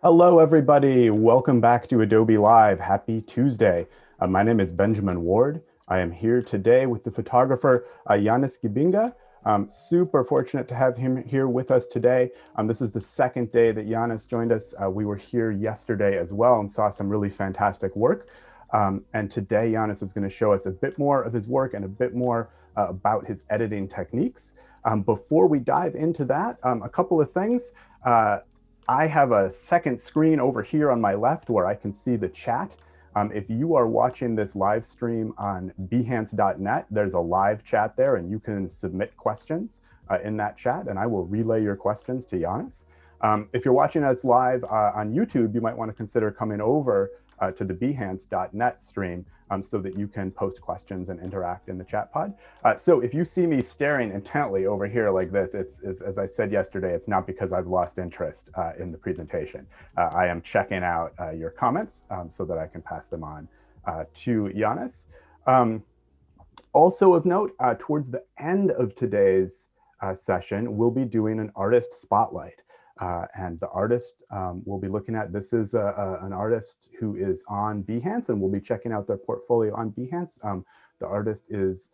Hello, everybody. Welcome back to Adobe Live. Happy Tuesday. My name is Benjamin Ward. I am here today with the photographer Yannis Guibinga. Super fortunate to have him here with us today. This is the second day that Yannis joined us. We were here yesterday as well and saw some really fantastic work. And today, Yannis is going to show us a bit more of his work and a bit more about his editing techniques. Before we dive into that, a couple of things. I have a second screen over here on my left where I can see the chat. If you are watching this live stream on behance.net, there's a live chat there and you can submit questions in that chat and I will relay your questions to Yannis. If you're watching us live on YouTube, you might want to consider coming over to the behance.net stream so that you can post questions and interact in the chat pod. So if you see me staring intently over here like this, it's as I said yesterday, it's not because I've lost interest in the presentation. I am checking out your comments so that I can pass them on to Yannis. Also of note, towards the end of today's session, we'll be doing an artist spotlight. And the artist we'll be looking at, this is an artist who is on Behance, and we'll be checking out their portfolio on Behance. The artist is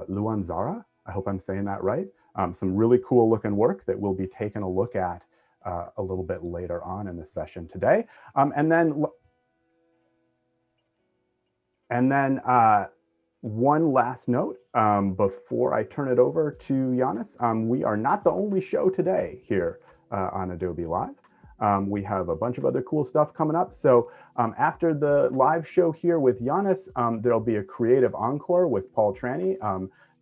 Luan Zara. I hope I'm saying that right. Some really cool looking work that we'll be taking a look at a little bit later on in the session today. And then one last note before I turn it over to Yannis. We are not the only show today here on Adobe Live. We have a bunch of other cool stuff coming up. So after the live show here with Yannis, there'll be a creative encore with Paul Tranny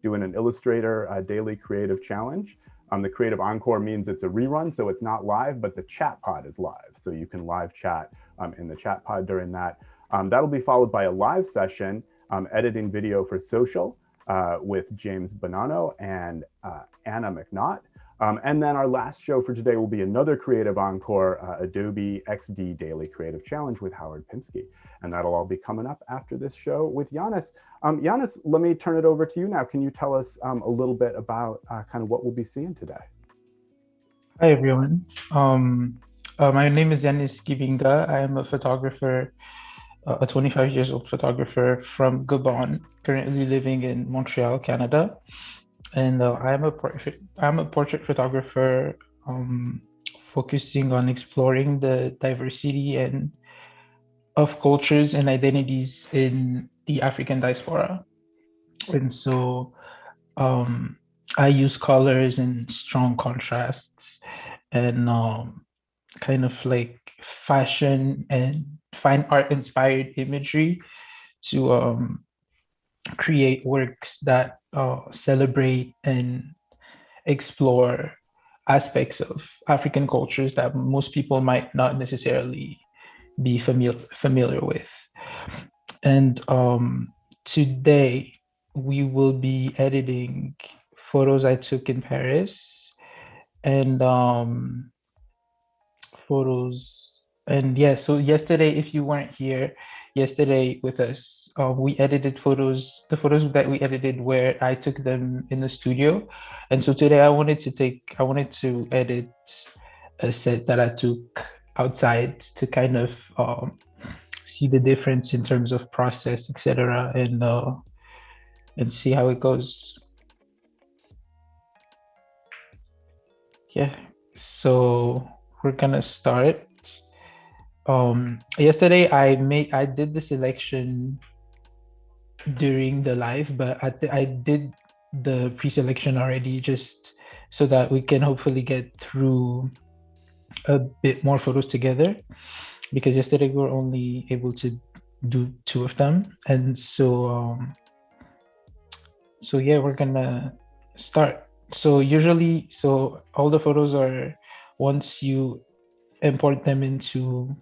doing an Illustrator daily creative challenge. The creative encore means it's a rerun, so it's not live, but the chat pod is live. So you can live chat in the chat pod during that. That'll be followed by a live session, editing video for social with James Bonanno and Anna McNaught. And then our last show for today will be another creative encore, Adobe XD Daily Creative Challenge with Howard Pinsky. And that'll all be coming up after this show with Yannis. Yannis, let me turn it over to you now. Can you tell us a little bit about kind of what we'll be seeing today? Hi, everyone. My name is Yannis Guibinga. I am a photographer, a 25 years old photographer from Gabon, currently living in Montreal, Canada. And I'm a portrait photographer focusing on exploring the diversity and of cultures and identities in the African diaspora. And so I use colors and strong contrasts and kind of like fashion and fine art inspired imagery to create works that celebrate and explore aspects of African cultures that most people might not necessarily be familiar with. And today we will be editing photos I took in Paris and photos. And yeah, so yesterday, if you weren't here yesterday with us, we edited photos. The photos that we edited where I took them in the studio. And so today I wanted to edit a set that I took outside to kind of see the difference in terms of process, etc., and see how it goes. Yeah. So we're gonna start. Yesterday I did the selection during the live, but I did the pre-selection already just so that we can hopefully get through a bit more photos together, because yesterday we were only able to do two of them. And so yeah, we're gonna start. So usually, so all the photos are, once you import them into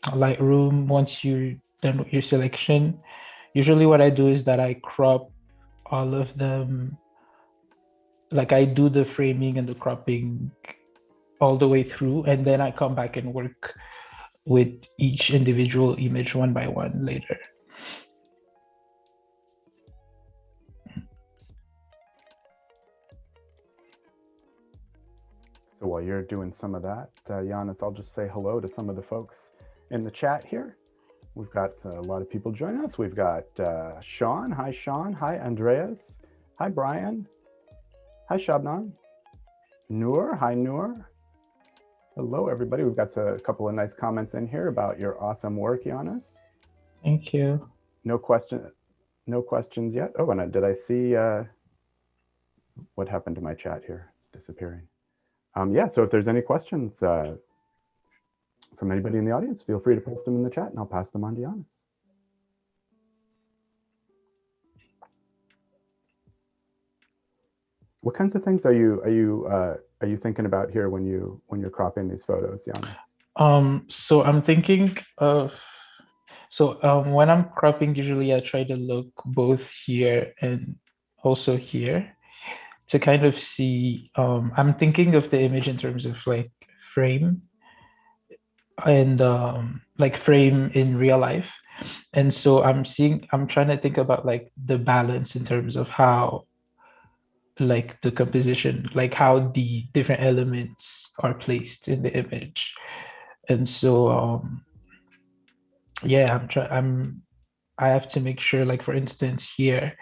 Lightroom, once you're done with your selection, usually what I do is that I crop all of them. Like I do the framing and the cropping all the way through, and then I come back and work with each individual image one by one later. So while you're doing some of that, Yannis, I'll just say hello to some of the folks in the chat here. We've got a lot of people joining us. We've got Sean. Hi, Sean. Hi, Andreas. Hi, Brian. Hi, Shabnan. Noor. Hi, Noor. Hello, everybody. We've got a couple of nice comments in here about your awesome work, Yannis. Thank you. No questions yet. Oh, and did I see what happened to my chat here? It's disappearing. Yeah, so if there's any questions from anybody in the audience, feel free to post them in the chat and I'll pass them on to Yannis. What kinds of things are you thinking about here when you're cropping these photos, Yannis? So I'm thinking of when I'm cropping, usually I try to look both here and also here to kind of see. I'm thinking of the image in terms of like frame and like frame in real life. And so I'm trying to think about like the balance in terms of how like the composition, like how the different elements are placed in the image. And so yeah, I have to make sure, like for instance here,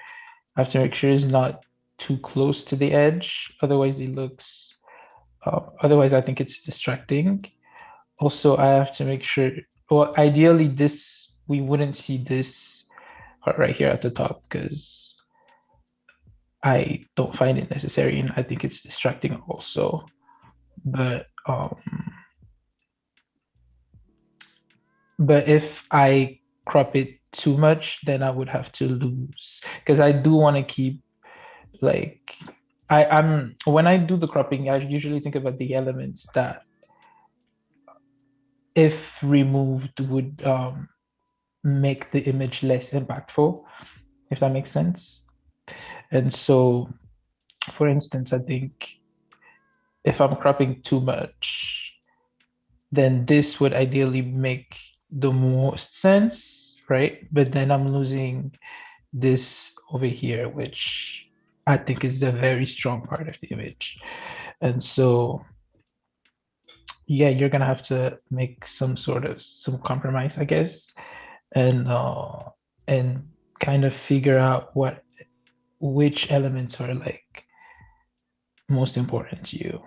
I have to make sure it's not too close to the edge, otherwise it looks otherwise I think it's distracting. Also, I have to make sure, well, ideally we wouldn't see this part right here at the top because I don't find it necessary and I think it's distracting also. But if I crop it too much, then I would have to lose, because I do want to keep like I'm when I do the cropping, I usually think about the elements that if removed would make the image less impactful, if that makes sense. And so, for instance, I think if I'm cropping too much, then this would ideally make the most sense, right? But then I'm losing this over here, which I think is the very strong part of the image. And so, yeah, you're gonna have to make some compromise, I guess, and kind of figure out which elements are like most important to you.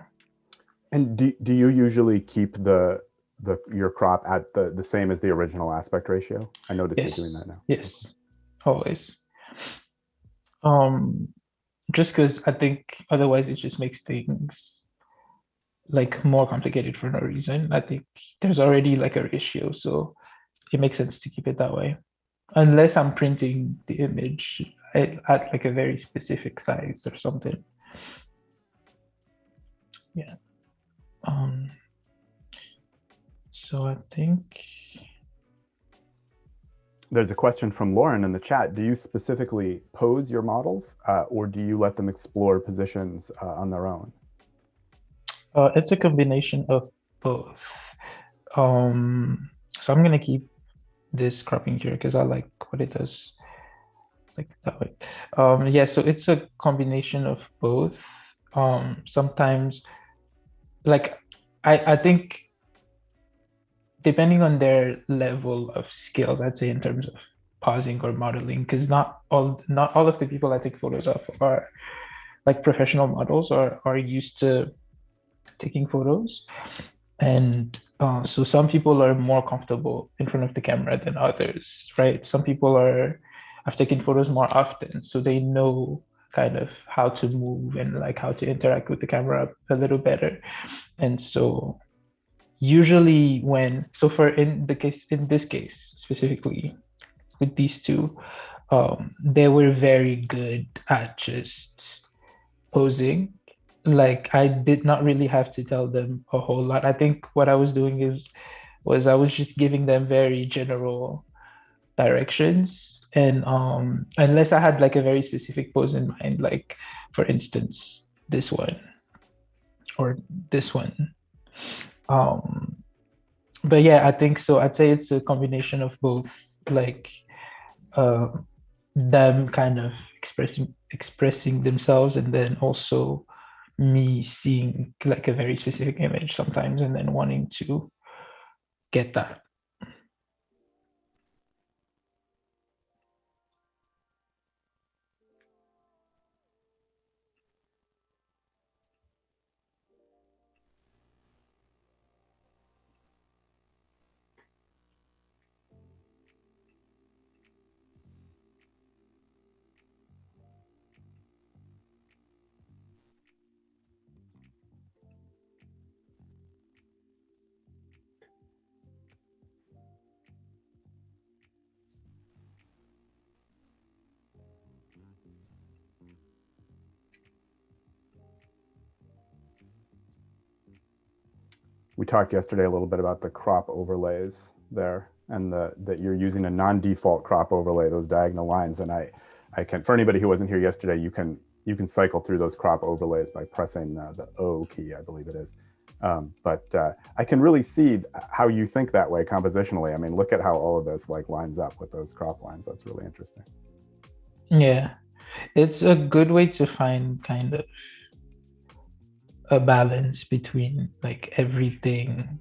And do you usually keep your crop at the same as the original aspect ratio? I notice you're doing that now. Yes, always. Just because I think otherwise it just makes things like more complicated for no reason. I think there's already like a ratio, so it makes sense to keep it that way. Unless I'm printing the image at like a very specific size or something. Yeah. So I think there's a question from Lauren in the chat. Do you specifically pose your models or do you let them explore positions on their own? It's a combination of both. So I'm gonna keep this cropping here because I like what it does, like that way. Yeah, so it's a combination of both. Sometimes, like I think depending on their level of skills, I'd say in terms of pausing or modeling, because not all of the people I take photos of are like professional models or are used to taking photos. And so some people are more comfortable in front of the camera than others, right? Some people have taken photos more often, so they know kind of how to move and like how to interact with the camera a little better. And so usually in this case specifically with these two, they were very good at just posing. Like I did not really have to tell them a whole lot. I think what I was doing was I was just giving them very general directions, and unless I had like a very specific pose in mind, like for instance this one or this one. But yeah, I think so. I'd say it's a combination of both, like them kind of expressing themselves, and then also me seeing like a very specific image sometimes and then wanting to get that. We talked yesterday a little bit about the crop overlays there, and that you're using a non-default crop overlay, those diagonal lines. And I can, for anybody who wasn't here yesterday, you can cycle through those crop overlays by pressing the O key, I believe it is. But I can really see how you think that way compositionally. I mean, look at how all of this like lines up with those crop lines. That's really interesting. Yeah, it's a good way to find kind of a balance between like everything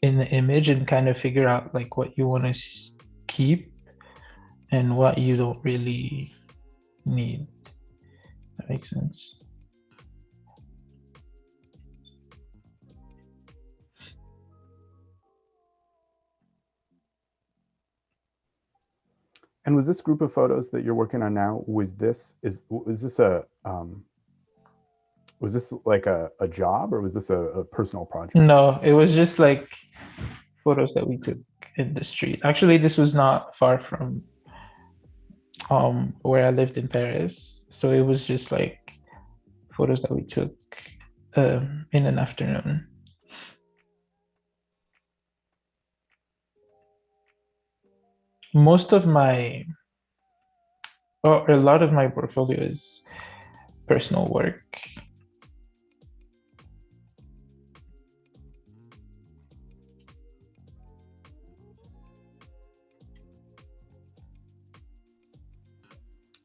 in the image and kind of figure out like what you want to keep and what you don't really need. That makes sense. And was this group of photos that you're working on now, was this a was this like a job, or was this a personal project? No, it was just like photos that we took in the street. Actually, this was not far from where I lived in Paris. So it was just like photos that we took in an afternoon. Most of my, or a lot of my portfolio is personal work.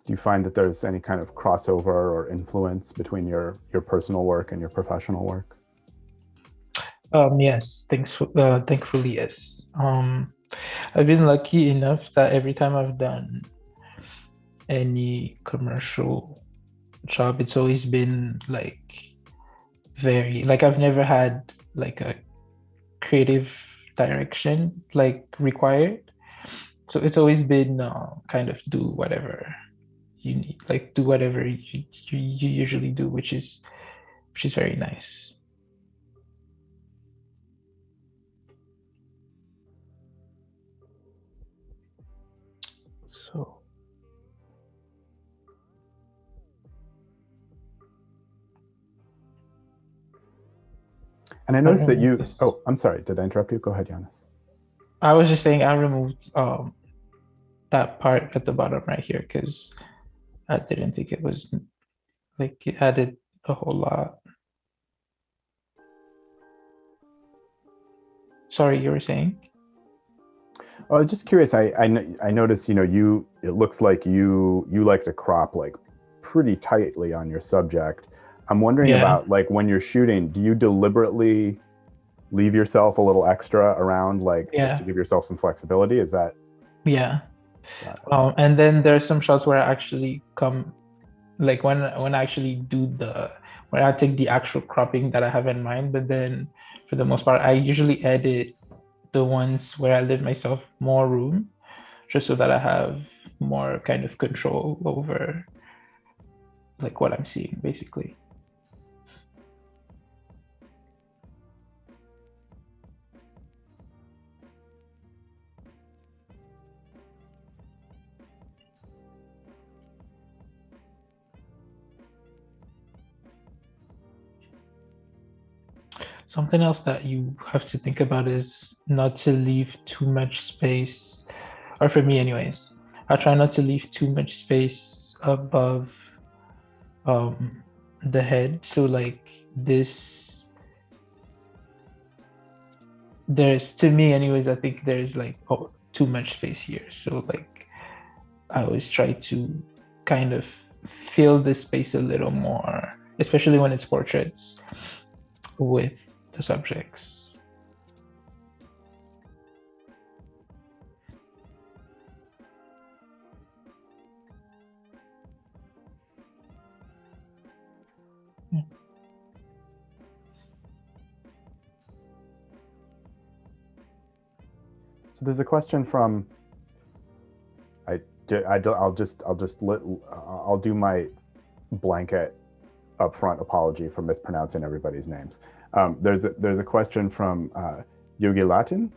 Do you find that there's any kind of crossover or influence between your personal work and your professional work? Yes, thankfully, yes. I've been lucky enough that every time I've done any commercial job, it's always been like very, like I've never had like a creative direction like required. So it's always been kind of do whatever you need, like do whatever you usually do, which is very nice. So And I noticed that you, oh, I'm sorry, did I interrupt you? Go ahead, Yannis. I was just saying I removed that part at the bottom right here because I didn't think it was like it added a whole lot. Sorry, you were saying? I was just curious. I noticed, it looks like you like to crop like pretty tightly on your subject. I'm wondering about like when you're shooting, do you deliberately leave yourself a little extra around, like just to give yourself some flexibility? Is that? Yeah. And then there's some shots where I actually come, like when I actually do when I take the actual cropping that I have in mind, but then for the most part, I usually edit the ones where I leave myself more room, just so that I have more kind of control over like what I'm seeing, basically. Something else that you have to think about is not to leave too much space, or for me anyways, I try not to leave too much space above the head. So like this, there's, to me anyways, I think there's like too much space here. So like I always try to kind of fill the space a little more, especially when it's portraits with the subjects. Yeah. So there's a question from I'll do my blanket upfront apology for mispronouncing everybody's names. There's a question from Yogi Latin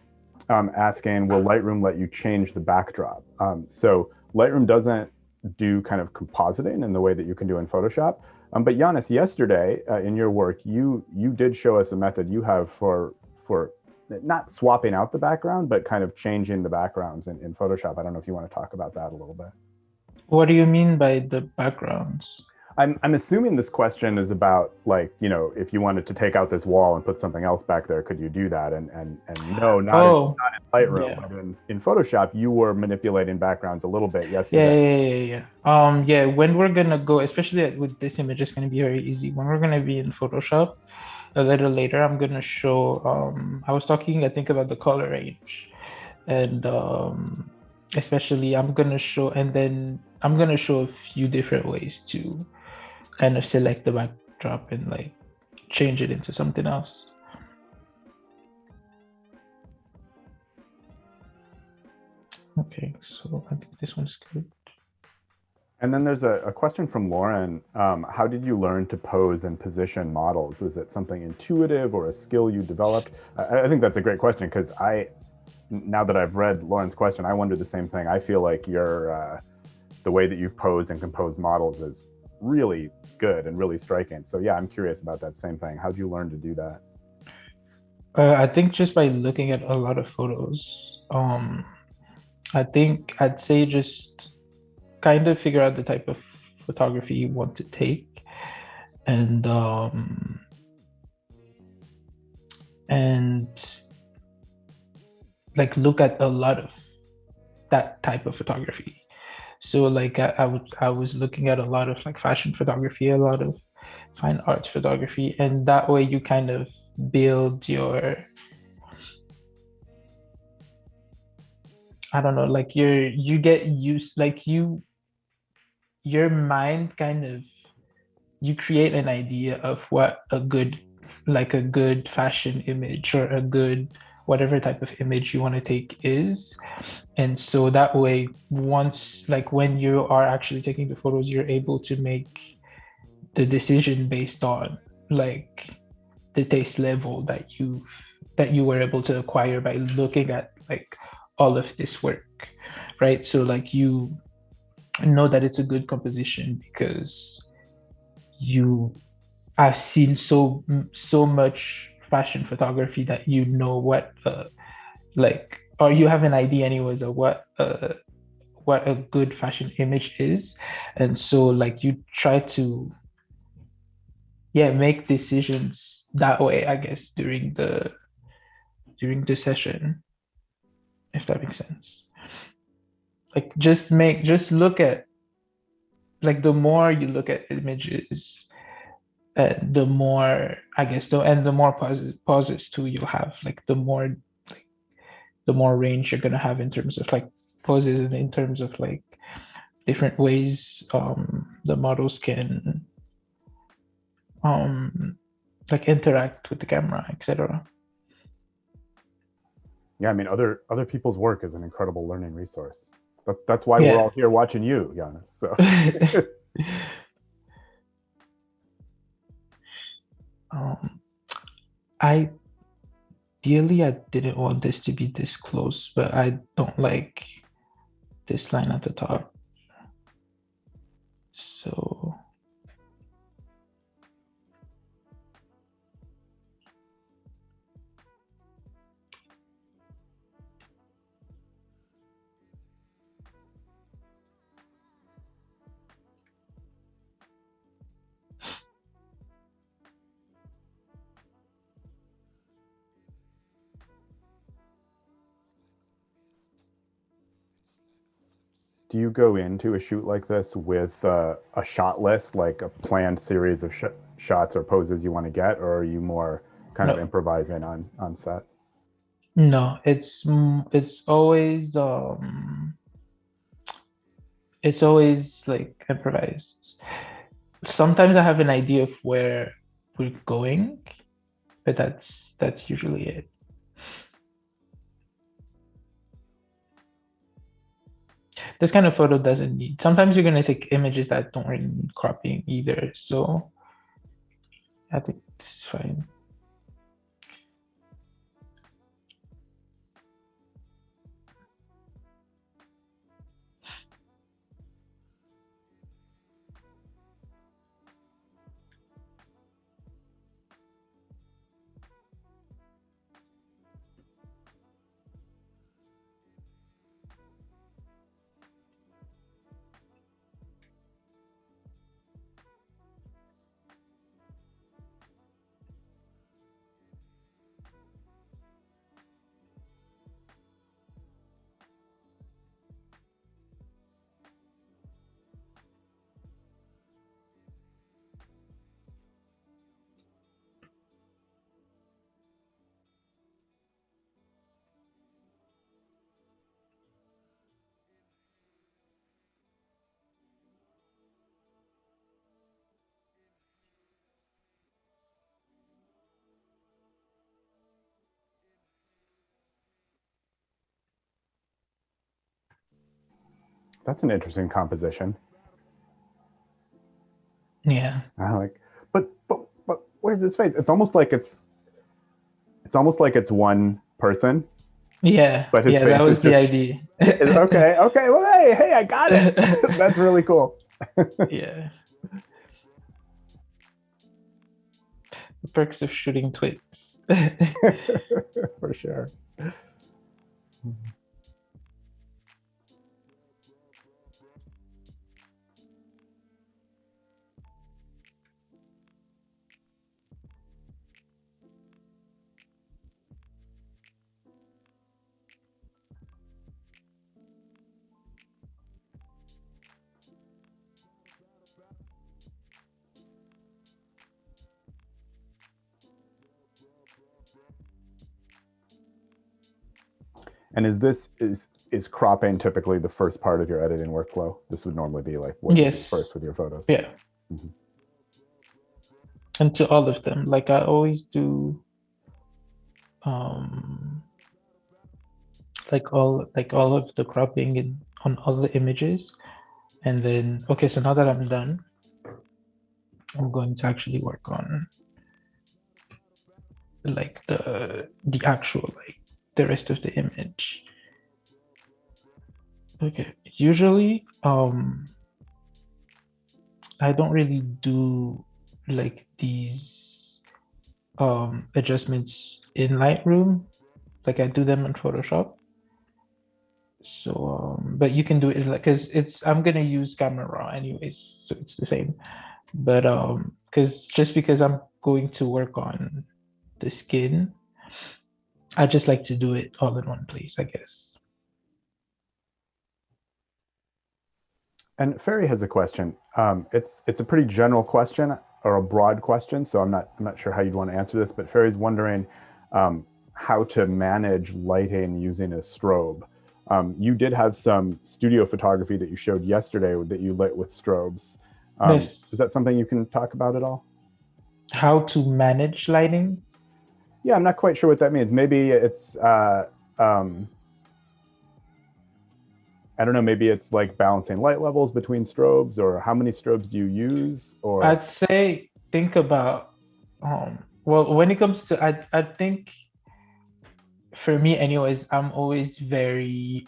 asking, will Lightroom let you change the backdrop? So Lightroom doesn't do kind of compositing in the way that you can do in Photoshop. But Yannis, yesterday in your work, you did show us a method you have for not swapping out the background, but kind of changing the backgrounds in Photoshop. I don't know if you want to talk about that a little bit. What do you mean by the backgrounds? I'm assuming this question is about, like, you know, if you wanted to take out this wall and put something else back there, could you do that? And no, not in Lightroom, yeah. but in Photoshop, you were manipulating backgrounds a little bit yesterday. Yeah. When we're gonna go, especially with this image, it's gonna be very easy. When we're gonna be in Photoshop a little later, I'm gonna show. I was talking, I think, about the color range, and especially I'm gonna show, and then I'm gonna show a few different ways to kind of select the backdrop and like change it into something else. Okay, so I think this one's good. And then there's a question from Lauren. How did you learn to pose and position models? Is it something intuitive or a skill you developed? I think that's a great question, because now that I've read Lauren's question, I wonder the same thing. I feel like the way that you've posed and composed models is really good and really striking. So yeah, I'm curious about that same thing. How'd you learn to do that? I think just by looking at a lot of photos. I think I'd say just kind of figure out the type of photography you want to take, and like look at a lot of that type of photography. So like I was looking at a lot of like fashion photography, a lot of fine arts photography, and that way you kind of build your, I don't know, like you get used, like your mind kind of, you create an idea of what a good, like a good fashion image or a good whatever type of image you want to take is. And so that way, once, like when you are actually taking the photos, you're able to make the decision based on like the taste level that you were able to acquire by looking at like all of this work, right? So like you know that it's a good composition because you have seen so much fashion photography that you know what like, or you have an idea anyways of what a good fashion image is. And so like you try to, yeah, make decisions that way, I guess, during the session, if that makes sense. Like just look at, like the more you look at images, the more, I guess, the more pauses too you'll have, like the more range you're gonna have in terms of like poses, and in terms of like different ways the models can like interact with the camera, etc. Yeah, I mean, other people's work is an incredible learning resource. That's why we're all here watching you, Yannis. So. Ideally, I didn't want this to be this close, but I don't like this line at the top. So Do you go into a shoot like this with a shot list, like a planned series of shots or poses you want to get, or are you more kind of No, improvising on set? no, it's always like improvised. Sometimes I have an idea of where we're going, but that's usually it. This kind of photo doesn't need. Sometimes you're gonna take images that don't really need cropping either. So I think this is fine. That's an interesting composition. Yeah. I like, but where's his face? It's almost like it's one person, Yeah. but his Yeah, that face is was the just idea. okay. Okay, well, hey, I got it. That's really cool. Yeah. The perks of shooting twins. For sure. And is cropping typically the first part of your editing workflow? This would normally be like what you do Yes. first with your photos. Yeah. Mhm. And to all of them. Like I always do um like all of the cropping on all the images. And then okay, so now that I'm done, I'm going to actually work on like the actual like the rest of the image. Okay. Usually I don't really do like these adjustments in Lightroom. Like I do them in Photoshop. So but you can do it like because it's I'm gonna use camera raw anyways, so it's the same. But because I'm going to work on the skin, I just like to do it all in one place, I guess. And Ferry has a question. It's a pretty general question or a broad question, so I'm not sure how you'd want to answer this. But Ferry's wondering how to manage lighting using a strobe. You did have some studio photography that you showed yesterday that you lit with strobes. Yes. Is that something you can talk about at all? How to manage lighting? Yeah, I'm not quite sure what that means. Maybe it's I don't know, maybe it's like balancing light levels between strobes, or how many strobes do you use, or I'd say think about well when it comes to I think for me anyways, I'm always very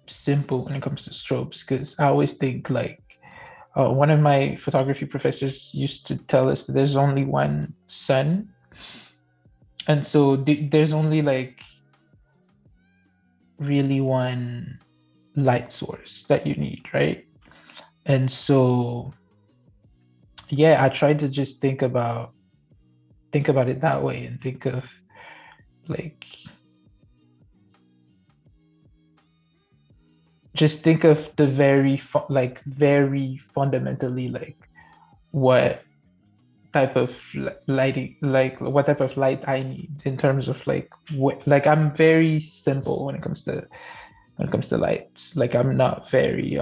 simple when it comes to strobes because I always think like one of my photography professors used to tell us that there's only one sun, and so there's only like really one light source that you need, right? And so yeah, I tried to just think about it that way and think of like just think of the very fundamentally like what type of lighting, like what type of light I need in terms of like what, like I'm very simple when it comes to lights. Like I'm not very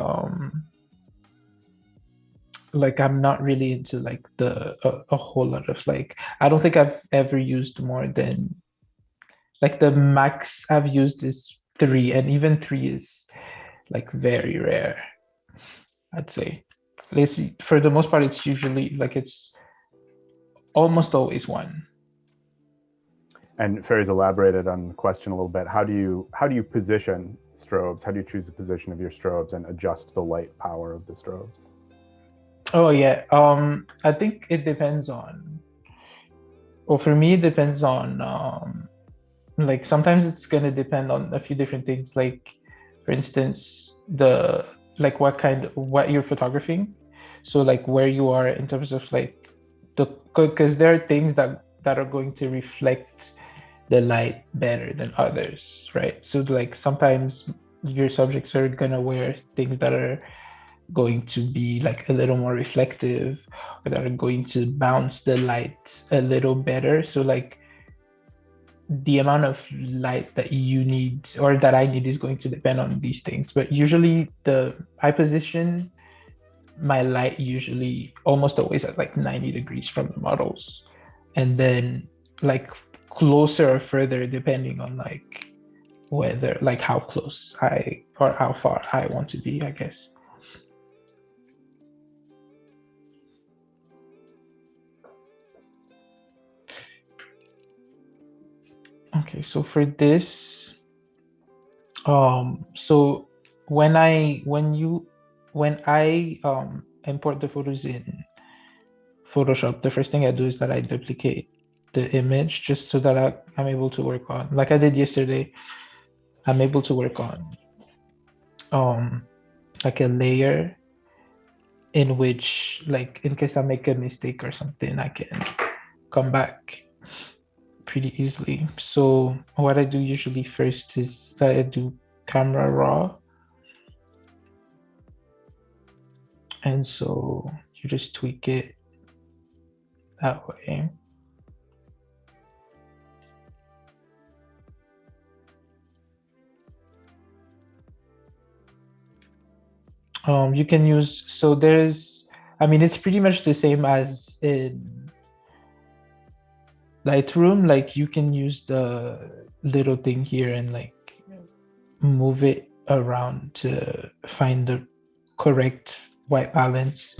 like I'm not really into like a whole lot of like I don't think I've ever used more than like the max I've used is three, and even three is like very rare, I'd say. Let's see, for the most part, it's usually like it's almost always one. And Ferry's elaborated on the question a little bit. How do you position strobes? How do you choose the position of your strobes and adjust the light power of the strobes? Oh yeah. I think it depends on, well, for me, it depends on like sometimes it's gonna depend on a few different things. Like for instance, the like what you're photographing. So like where you are in terms of like because there are things that are going to reflect the light better than others, right? So like sometimes your subjects are gonna wear things that are going to be like a little more reflective, or that are going to bounce the light a little better. So like the amount of light that you need or that I need is going to depend on these things. But usually the I position my light usually almost always at like 90 degrees from the models. And then like closer or further depending on like whether like how close I or how far I want to be, I guess. Okay, so for this, so when I import the photos in Photoshop, the first thing I do is that I duplicate the image just so that I'm able to work on, like I did yesterday, I'm able to work on um like a layer in which like in case I make a mistake or something, I can come back pretty easily. So what I do usually first is that I do camera raw. And so you just tweak it that way. You can use, so there's, I mean, it's pretty much the same as in Lightroom. Like you can use the little thing here and like move it around to find the correct white balance.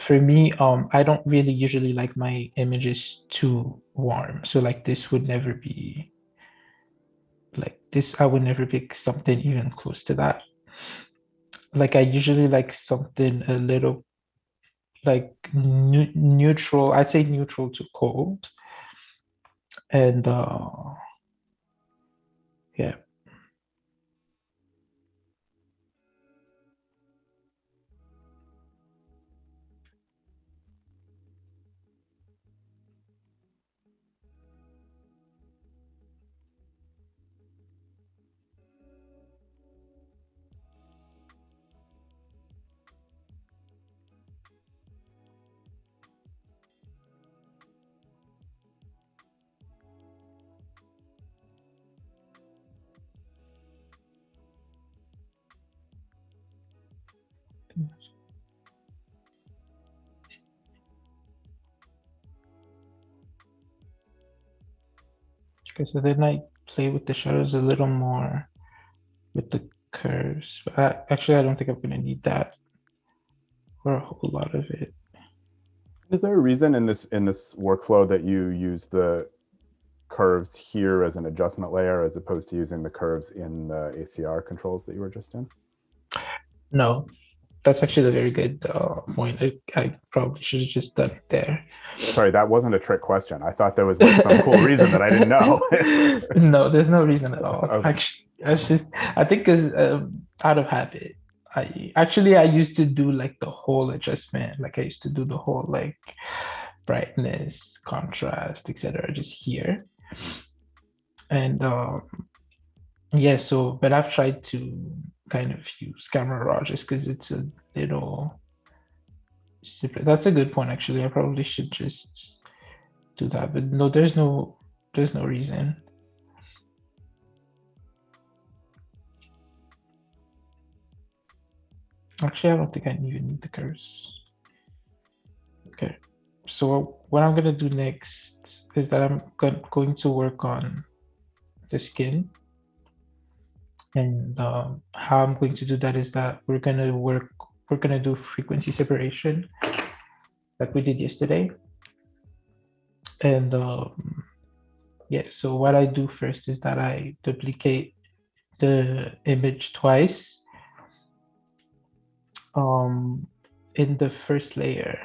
For me, I don't really usually like my images too warm. So like this would never be like this, I would never pick something even close to that. Like I usually like something a little like neutral. I'd say neutral to cold. And yeah. Okay, so then I play with the shadows a little more with the curves. But actually, I don't think I'm gonna need that for a whole lot of it. Is there a reason in this workflow that you use the curves here as an adjustment layer as opposed to using the curves in the ACR controls that you were just in? No, that's actually a very good point. I probably should have just done it there. Sorry, that wasn't a trick question. I thought there was like some cool reason that I didn't know. No, there's no reason at all. Okay. Actually, that's just I think because out of habit. I used to do like the whole adjustment. Like I used to do the whole like brightness, contrast, etc. just here. And yeah, so but I've tried to kind of use Camera Raw just because it's a little simpler. That's a good point, actually. I probably should just do that, but no, there's no reason. Actually, I don't think I even need the curves. Okay, so what I'm gonna do next is that I'm going to work on the skin. And how I'm going to do that is that we're gonna do frequency separation like we did yesterday. And yeah, so what I do first is that I duplicate the image twice in the first layer.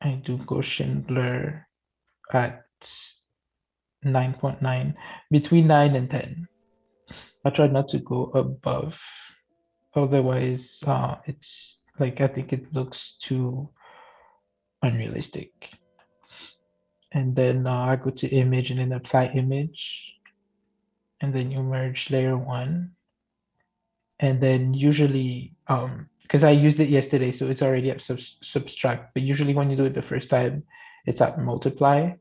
I do Gaussian blur at 9.9, between 9 and 10. I try not to go above, otherwise it's like, I think it looks too unrealistic. And then I go to image and then apply image, and then you merge layer 1. And then usually, because I used it yesterday, so it's already at subtract, but usually when you do it the first time, it's at multiply.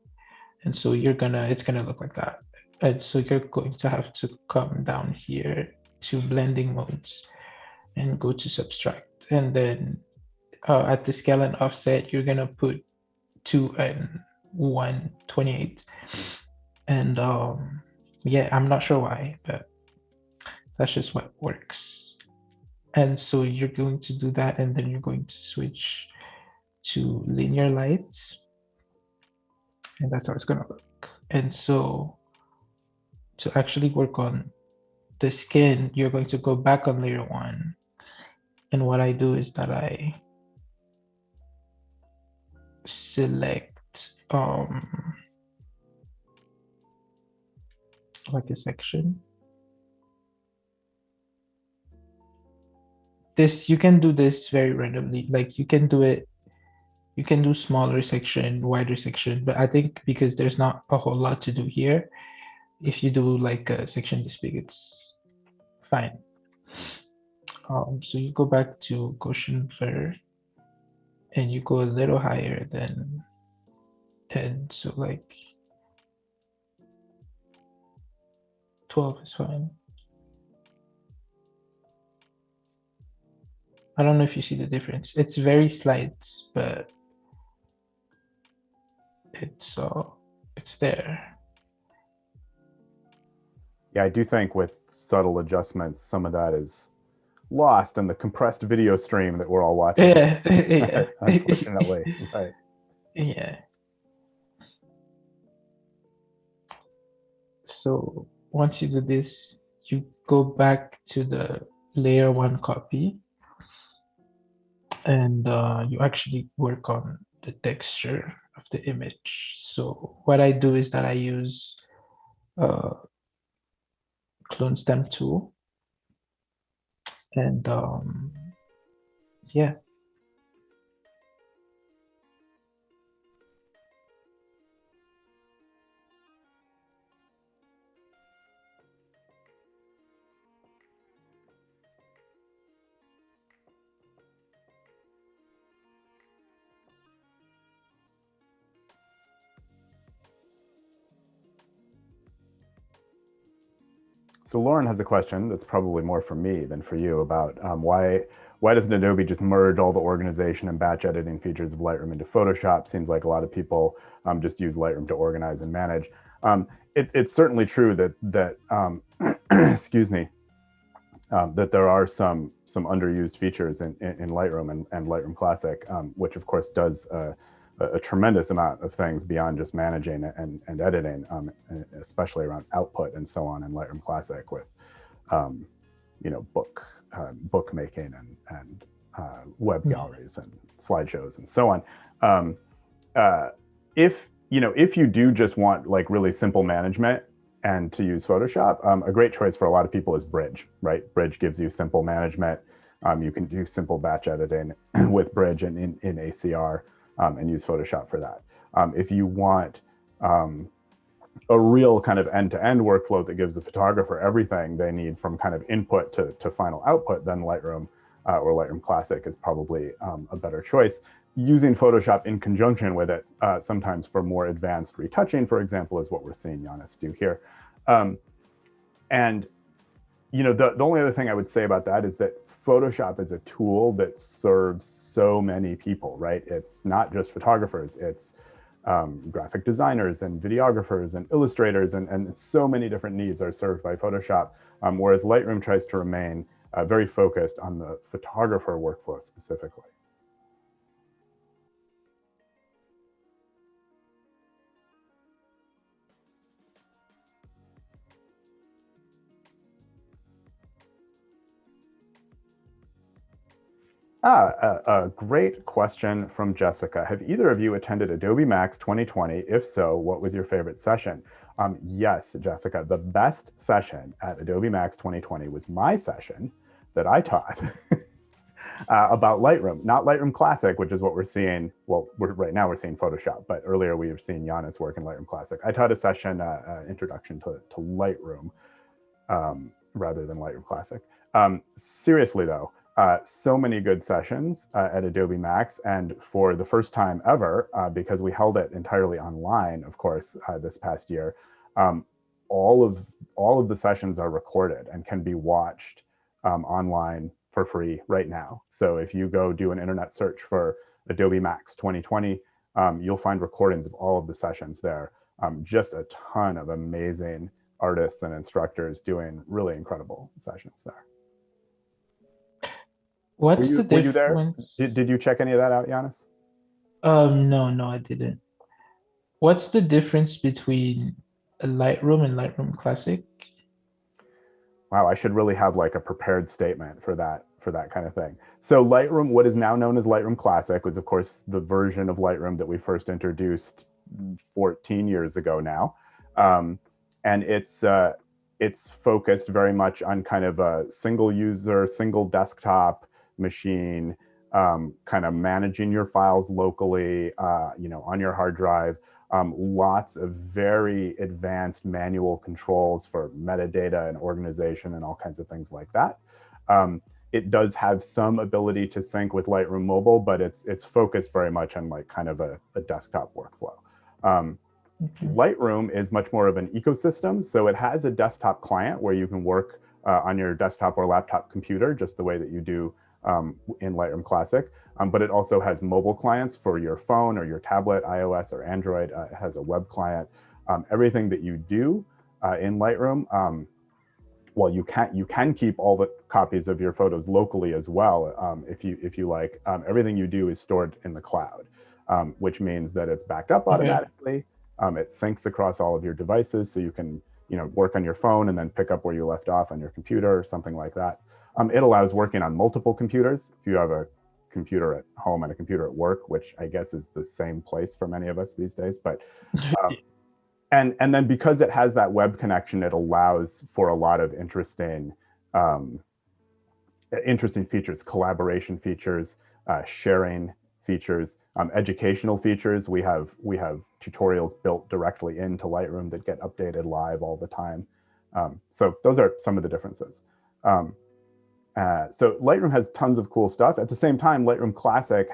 And so it's gonna look like that. And so you're going to have to come down here to blending modes and go to subtract. And then at the scale and offset, you're gonna put 2 and 128. And yeah, I'm not sure why, but that's just what works. And so you're going to do that, and then you're going to switch to linear light, and that's how it's gonna look. And so to actually work on the skin, you're going to go back on layer 1. And what I do is that I select like a section. This, you can do this very randomly. Like you can do smaller section, wider section, but I think because there's not a whole lot to do here, if you do like a section this big, it's fine. So you go back to Gaussian blur and you go a little higher than 10, so like 12 is fine. I don't know if you see the difference. It's very slight, but it's there. Yeah, I do think with subtle adjustments, some of that is lost in the compressed video stream that we're all watching. Yeah, yeah. Unfortunately, right. Yeah. So once you do this, you go back to the layer 1 copy, and you actually work on the texture of the image. So what I do is that I use clone stamp tool, and yeah. So Lauren has a question that's probably more for me than for you about why doesn't Adobe just merge all the organization and batch editing features of Lightroom into Photoshop? Seems like a lot of people just use Lightroom to organize and manage. It's certainly true that excuse me, that there are some underused features in Lightroom and Lightroom Classic, which of course does a tremendous amount of things beyond just managing and editing, especially around output and so on in Lightroom Classic with, you know, bookmaking and web galleries and slideshows and so on. If you do just want like really simple management and to use Photoshop, a great choice for a lot of people is Bridge, right? Bridge gives you simple management. You can do simple batch editing with Bridge and in ACR. And use Photoshop for that. If you want a real kind of end-to-end workflow that gives the photographer everything they need from kind of input to final output, then Lightroom or Lightroom Classic is probably a better choice. Using Photoshop in conjunction with it, sometimes for more advanced retouching, for example, is what we're seeing Yannis do here. And the only other thing I would say about that is that Photoshop is a tool that serves so many people, right? It's not just photographers, it's graphic designers and videographers and illustrators, and so many different needs are served by Photoshop, whereas Lightroom tries to remain very focused on the photographer workflow specifically. A great question from Jessica. Have either of you attended Adobe Max 2020? If so, what was your favorite session? Yes, Jessica, the best session at Adobe Max 2020 was my session that I taught about Lightroom, not Lightroom Classic, which is what we're seeing. Well, right now we're seeing Photoshop, but earlier we were seeing Yannis work in Lightroom Classic. I taught a session, introduction to Lightroom, rather than Lightroom Classic. Seriously though, so many good sessions at Adobe Max, and for the first time ever, because we held it entirely online, of course, this past year, all of the sessions are recorded and can be watched online for free right now. So if you go do an internet search for Adobe Max 2020, you'll find recordings of all of the sessions there. Just a ton of amazing artists and instructors doing really incredible sessions there. What's the Were you there? difference? Did you check any of that out, Yannis? No, I didn't. What's the difference between a Lightroom and Lightroom Classic? Wow, I should really have like a prepared statement for that kind of thing. So Lightroom, what is now known as Lightroom Classic, was of course the version of Lightroom that we first introduced 14 years ago now, and it's focused very much on kind of a single user, single desktop machine, kind of managing your files locally, on your hard drive. Lots of very advanced manual controls for metadata and organization and all kinds of things like that. It does have some ability to sync with Lightroom Mobile, but it's focused very much on like kind of a desktop workflow. Okay. Lightroom is much more of an ecosystem. So it has a desktop client where you can work on your desktop or laptop computer, just the way that you do in Lightroom Classic. But it also has mobile clients for your phone or your tablet, iOS or Android. It has a web client. Everything that you do in Lightroom, well, you can keep all the copies of your photos locally as well, if you like. Everything you do is stored in the cloud, which means that it's backed up automatically. It syncs across all of your devices, so you can work on your phone and then pick up where you left off on your computer or something like that. It allows working on multiple computers. If you have a computer at home and a computer at work, which I guess is the same place for many of us these days, but and then because it has that web connection, it allows for a lot of interesting features, collaboration features, sharing features, educational features. We have tutorials built directly into Lightroom that get updated live all the time. So those are some of the differences. So Lightroom has tons of cool stuff. At the same time, Lightroom Classic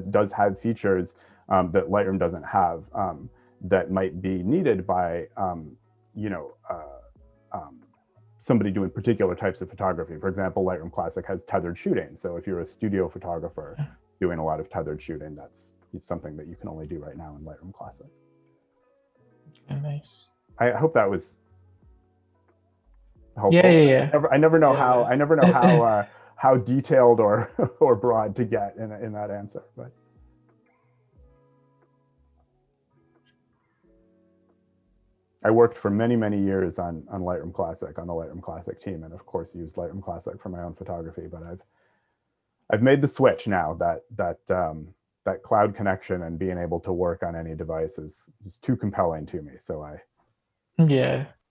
does have features that Lightroom doesn't have, that might be needed by somebody doing particular types of photography. For example, Lightroom Classic has tethered shooting. So if you're a studio photographer doing a lot of tethered shooting, that's something that you can only do right now in Lightroom Classic. Nice. I hope that was helpful. Yeah. I never know how detailed or or broad to get in that answer, but. I worked for many, many years on Lightroom Classic, on the Lightroom Classic team, and of course used Lightroom Classic for my own photography. But I've made the switch now. That cloud connection and being able to work on any device is too compelling to me. So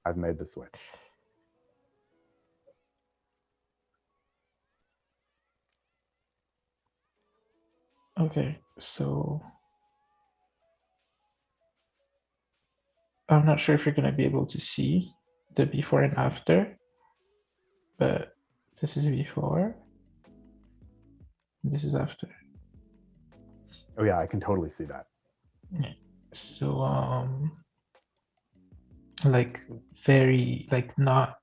I've made the switch. Okay, so I'm not sure if you're going to be able to see the before and after, but this is before, this is after. Oh yeah, I can totally see that. Yeah. So like very like not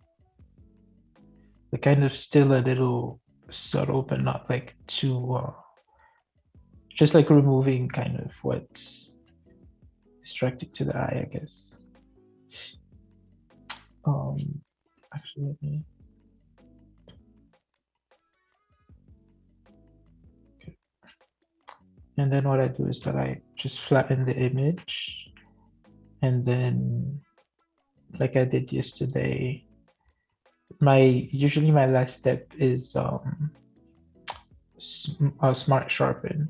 like kind of still a little subtle, but not like too just like removing kind of what's distracting to the eye, I guess. Actually, let me. Okay. And then what I do is that I just flatten the image, and then, like I did yesterday, usually my last step is smart sharpen.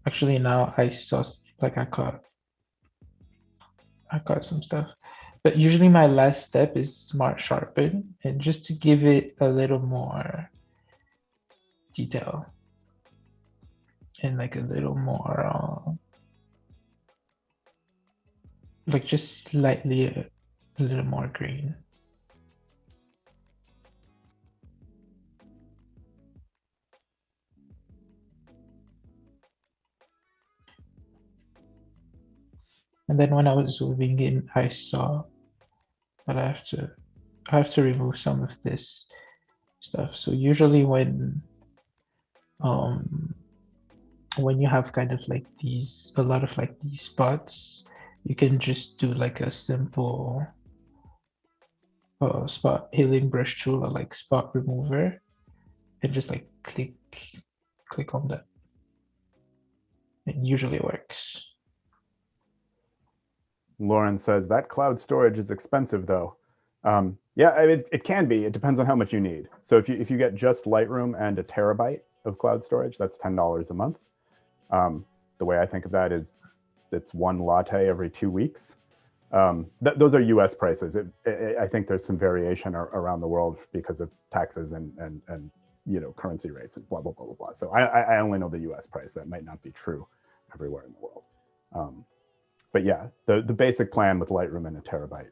Actually, now I saw like I caught some stuff. But usually my last step is smart sharpen, and just to give it a little more detail and like a little more like just slightly a little more green. And then when I was zooming in, I saw that I have to remove some of this stuff. So usually when you have kind of like a lot of like these spots, you can just do like a simple spot healing brush tool or like spot remover, and just like click on that. It usually works. Lauren says that cloud storage is expensive though. Yeah, it can be. It depends on how much you need. So if you get just Lightroom and a terabyte of cloud storage, that's $10 a month. The way I think of that is it's one latte every 2 weeks. Those are US prices. I think there's some variation around the world because of taxes and currency rates and blah, blah, blah, blah, blah. So I only know the US price. That might not be true everywhere in the world. But yeah, the basic plan with Lightroom and a terabyte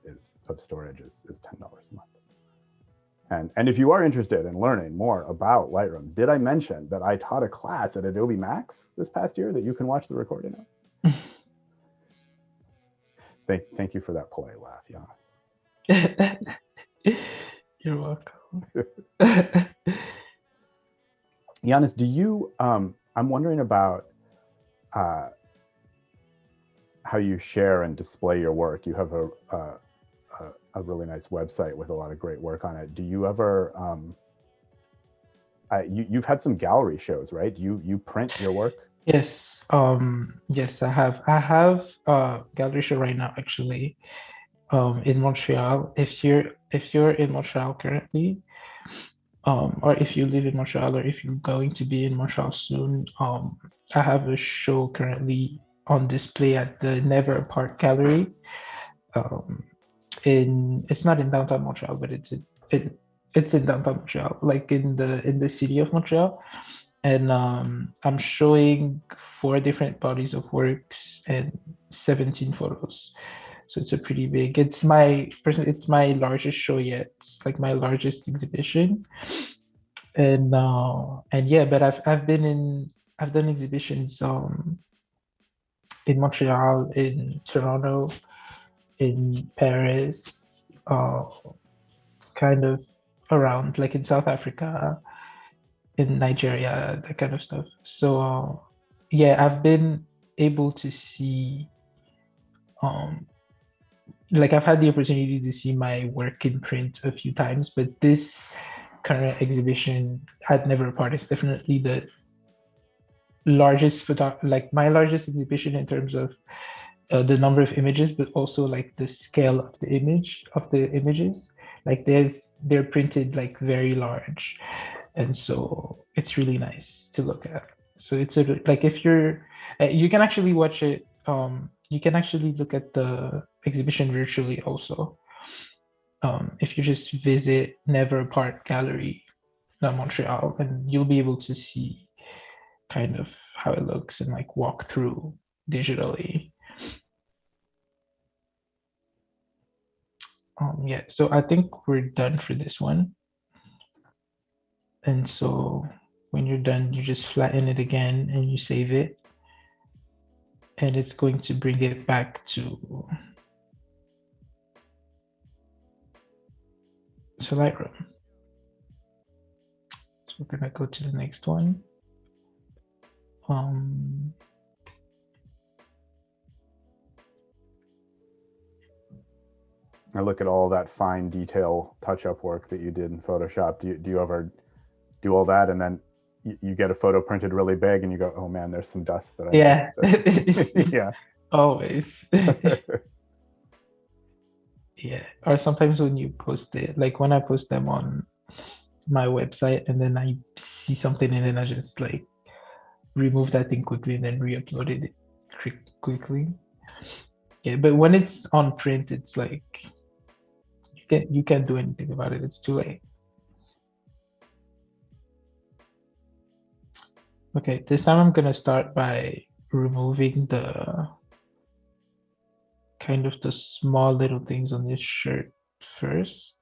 of storage is $10 a month. And if you are interested in learning more about Lightroom, did I mention that I taught a class at Adobe Max this past year that you can watch the recording of? Thank you for that polite laugh, Yannis. You're welcome. Yannis, do you? I'm wondering about how you share and display your work. You have a really nice website with a lot of great work on it. Do you ever? You've had some gallery shows, right? You print your work? Yes. Yes, I have. I have a gallery show right now, actually, in Montreal. If you're in Montreal currently, or if you live in Montreal, or if you're going to be in Montreal soon, I have a show currently on display at the Never Apart Gallery. It's not in downtown Montreal, but it's in downtown Montreal, like in the city of Montreal. And I'm showing 4 different bodies of works and 17 photos. So it's a pretty big. It's my largest show yet. It's like my largest exhibition. And yeah, but I've done exhibitions in Montreal, in Toronto, in Paris, kind of around, like in South Africa, in Nigeria, that kind of stuff. So yeah, I've been able to see like I've had the opportunity to see my work in print a few times, but this current exhibition had Never Apart. It's definitely the largest like my largest exhibition in terms of the number of images, but also like the scale of the images. Like they're printed like very large, and so it's really nice to look at. So it's like if you're you can actually watch it. You can actually look at the exhibition virtually also. If you just visit Never Apart Gallery in Montreal, and you'll be able to see kind of how it looks and like walk through digitally. Yeah, so I think we're done for this one. And so when you're done, you just flatten it again and you save it. And it's going to bring it back to Lightroom. So we're gonna go to the next one. I look at all that fine detail touch-up work that you did in Photoshop. Do you ever do all that and then you get a photo printed really big and you go, oh man, there's some dust that I Yeah, missed. Yeah. always. Yeah, or sometimes when you post it, like when I post them on my website and then I see something and then I just like remove that thing quickly and then re-uploaded it quickly. Yeah, but when it's on print, it's like you can't do anything about it. It's too late. Okay, this time I'm gonna start by removing the kind of the small little things on this shirt first.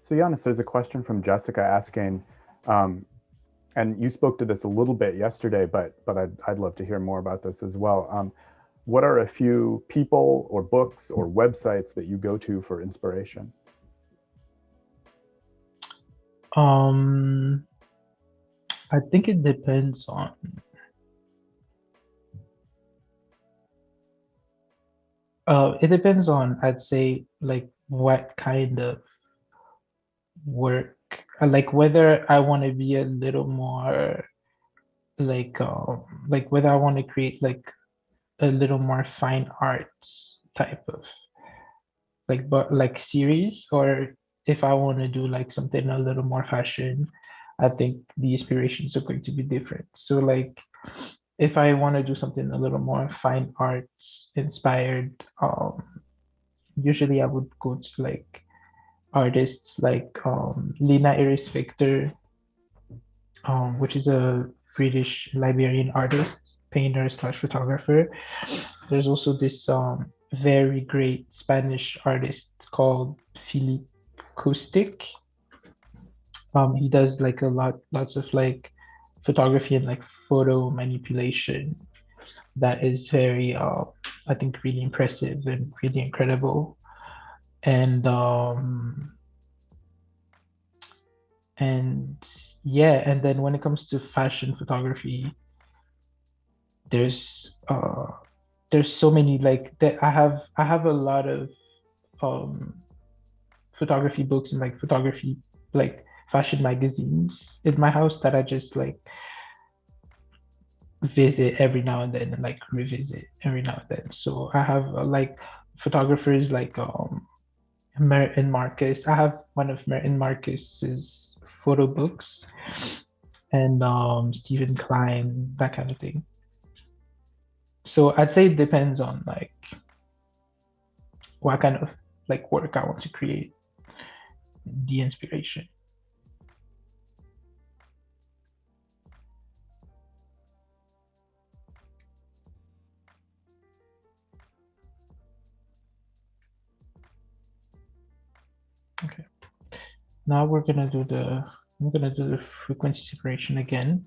So Yannis, there's a question from Jessica asking, and you spoke to this a little bit yesterday, but I'd love to hear more about this as well. What are a few people or books or websites that you go to for inspiration? I think it depends on I'd say like what kind of work, like whether I want to be a little more like whether I want to create like a little more fine arts type of like series, or if I want to do like something a little more fashion. I think the inspirations are going to be different. So like if I want to do something a little more fine arts inspired, usually I would go to like artists like Lina Iris Victor, which is a British Liberian artist, painter slash photographer. There's also this very great Spanish artist called Philip Kustik. He does like lots of like photography and like photo manipulation that is very, I think, really impressive and really incredible. And yeah, and then when it comes to fashion photography, there's so many like that. I have a lot of um photography books and like photography like fashion magazines in my house that I just like visit every now and then and like revisit every now and then. So I have like photographers like Merton Marcus. I have one of Merton Marcus's photo books, and Stephen Klein, that kind of thing. So I'd say it depends on like what kind of like work I want to create, the inspiration. Okay. Now I'm gonna do the frequency separation again.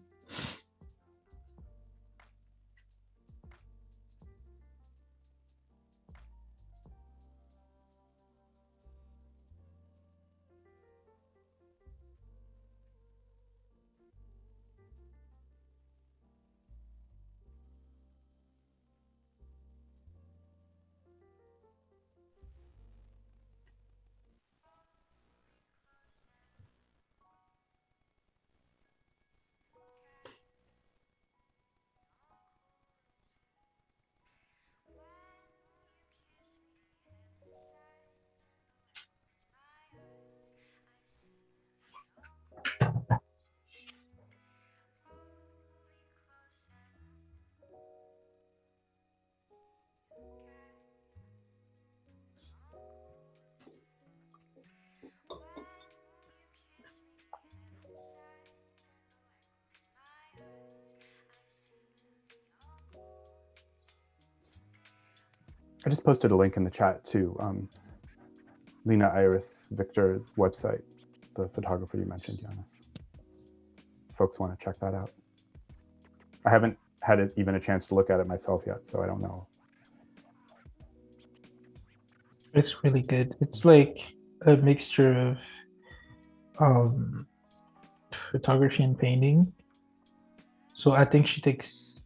I just posted a link in the chat to Lena Iris Victor's website, the photographer you mentioned, Yannis. Folks want to check that out. I haven't had even a chance to look at it myself yet, so I don't know. It's really good. It's like a mixture of photography and painting. So I think she takes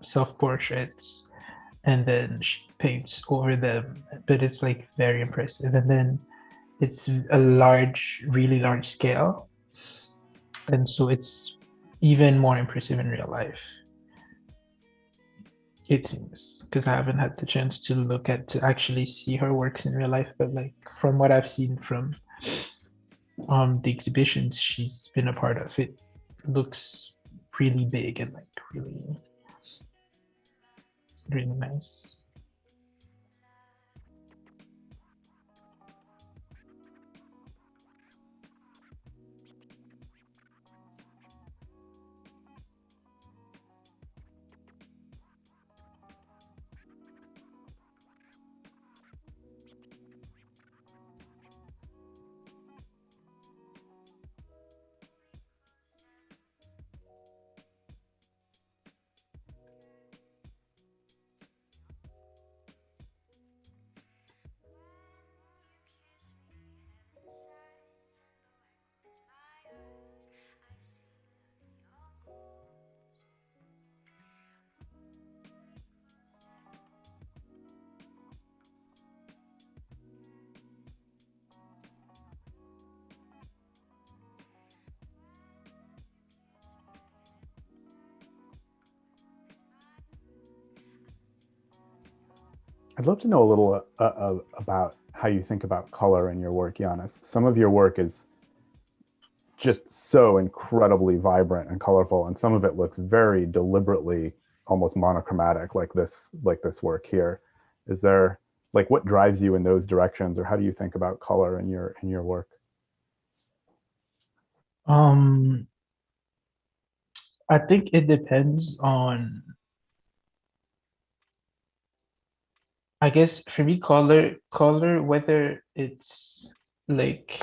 self-portraits and then she paints over them, but it's like very impressive. And then it's a large, really large scale. And so it's even more impressive in real life. It seems, because I haven't had the chance to actually see her works in real life, but like from what I've seen from the exhibitions she's been a part of, it looks really big and like really, really nice. I'd love to know a little about how you think about color in your work, Yannis. Some of your work is just so incredibly vibrant and colorful, and some of it looks very deliberately almost monochromatic, like this work here. Is there, like, what drives you in those directions, or how do you think about color in your work? I think it depends on, I guess for me, color, whether it's like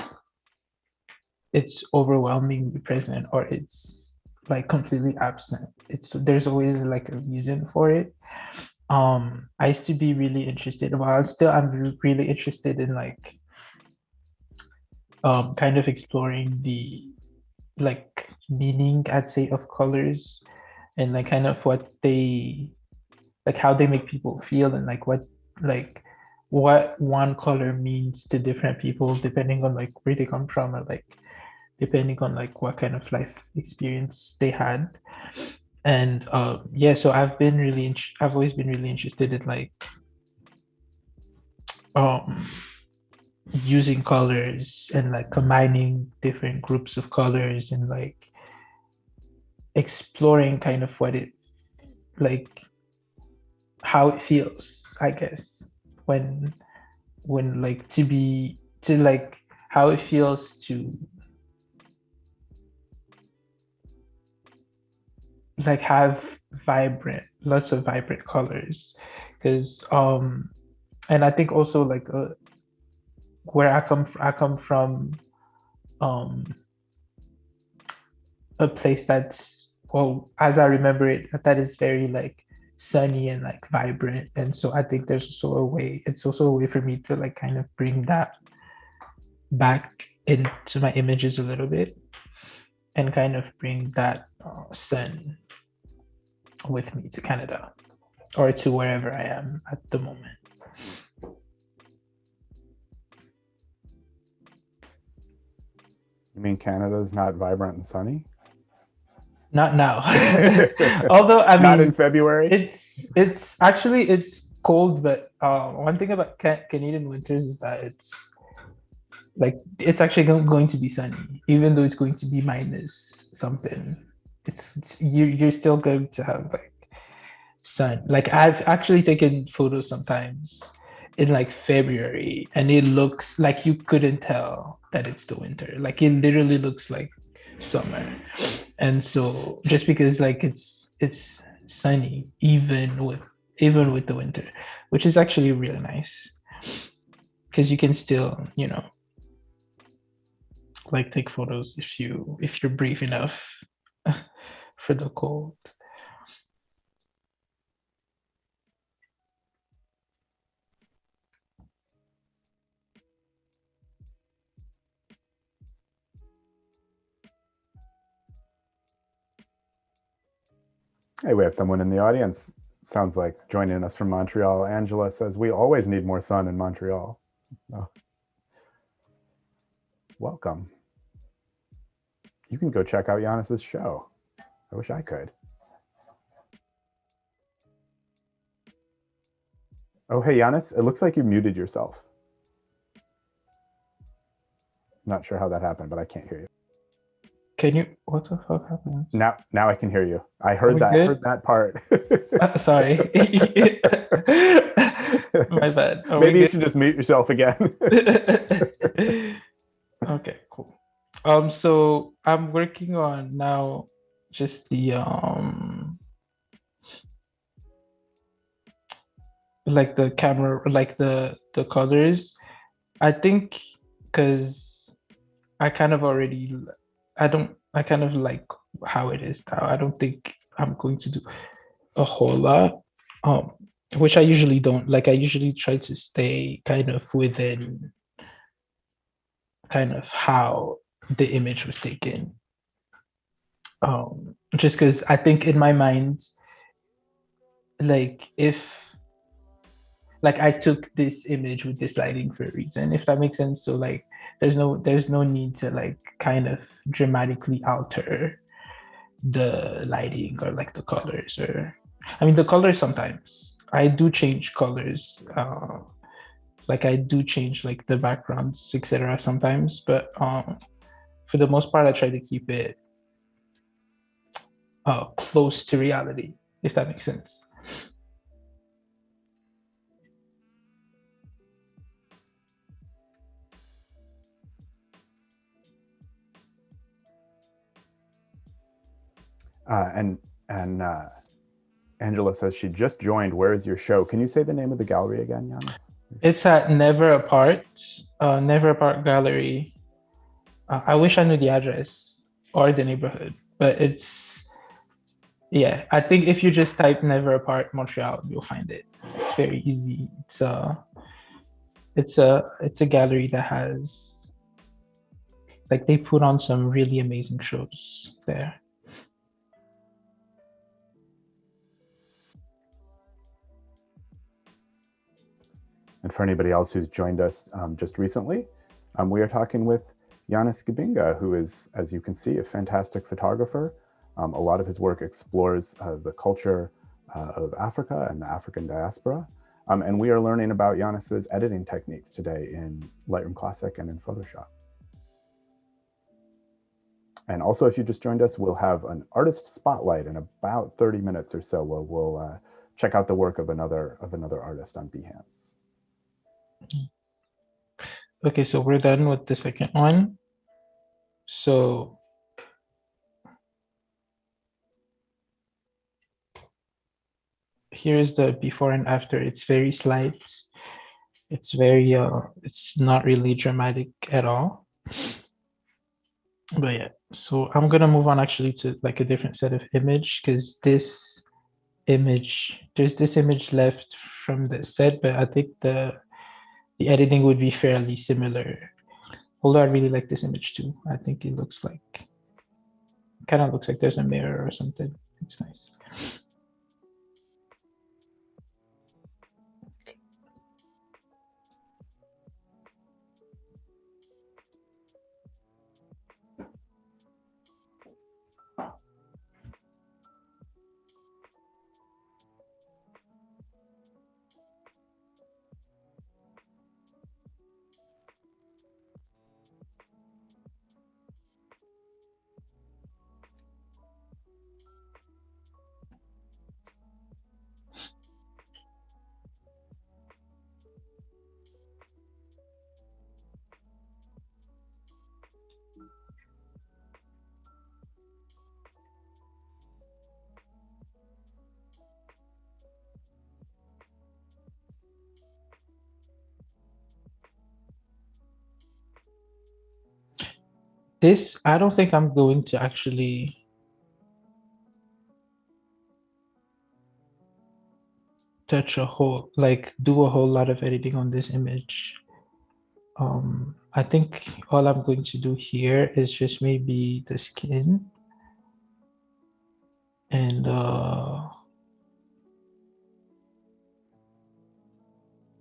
it's overwhelmingly present or it's like completely absent. There's always like a reason for it. I used to be really interested, I'm really interested in like kind of exploring the like meaning, I'd say, of colors and like kind of what they like how they make people feel and like what one color means to different people depending on like where they come from or like depending on like what kind of life experience they had. And yeah, so I've always been really interested in like um using colors and like combining different groups of colors and like exploring kind of what it like how it feels, I guess, when like to like how it feels to like have lots of vibrant colors. Because and I think also like where I come from um a place that's, well, as I remember it, that is very like sunny and like vibrant. And so I think it's also a way for me to like kind of bring that back into my images a little bit and kind of bring that sun with me to Canada or to wherever I am at the moment. You mean Canada's not vibrant and sunny? Not now. Although I mean, not in February. It's actually it's cold, but one thing about Canadian winters is that it's actually going to be sunny, even though it's going to be minus something. You're still going to have like sun. Like I've actually taken photos sometimes in like February, and it looks like you couldn't tell that it's the winter. Like it literally looks like summer. And so just because like it's sunny even with even with the winter, which is actually really nice because you can still, you know, like take photos if you're brave enough for the cold. Hey, we have someone in the audience. Sounds like joining us from Montreal. Angela says, we always need more sun in Montreal. Oh. Welcome. You can go check out Yannis's show. I wish I could. Oh, hey, Yannis, it looks like you muted yourself. Not sure how that happened, but I can't hear you. Can you? What the fuck happened? Now I can hear you. I heard that. Good? Heard that part. Sorry. My bad. Maybe you should just mute yourself again. Okay, cool. So I'm working on now just the like the camera, like the colors. I think because I kind of already I kind of like how it is now. I don't think I'm going to do a whole lot. Um, which I usually don't. Like I usually try to stay kind of within kind of how the image was taken. Just because I think in my mind, like if like I took this image with this lighting for a reason, if that makes sense. So like there's no need to like kind of dramatically alter the lighting or like the colors. Or I mean the colors sometimes I do change colors. Like I do change like the backgrounds, etc. sometimes, but for the most part I try to keep it close to reality, if that makes sense. And Angela says she just joined. Where is your show? Can you say the name of the gallery again, Yannis? It's at Never Apart, Never Apart Gallery. I wish I knew the address or the neighborhood, but it's yeah. I think if you just type Never Apart Montreal, you'll find it. It's very easy. It's a gallery that has like they put on some really amazing shows there. And for anybody else who's joined us just recently, we are talking with Yannis Guibinga, who is, as you can see, a fantastic photographer. A lot of his work explores the culture of Africa and the African diaspora. And we are learning about Yannis's editing techniques today in Lightroom Classic and in Photoshop. And also, if you just joined us, we'll have an artist spotlight in about 30 minutes or so, where we'll check out the work of another artist on Behance. Okay, so we're done with the second one. So here's the before and after. It's very slight. It's very it's not really dramatic at all. But yeah, so I'm gonna move on actually to like a different set of image because this image, there's this image left from the set, but I think the editing would be fairly similar. Although I really like this image too. I think it looks like kind of looks like there's a mirror or something. It's nice. This, I don't think I'm going to actually touch a whole, like do a whole lot of editing on this image. I think all I'm going to do here is just maybe the skin and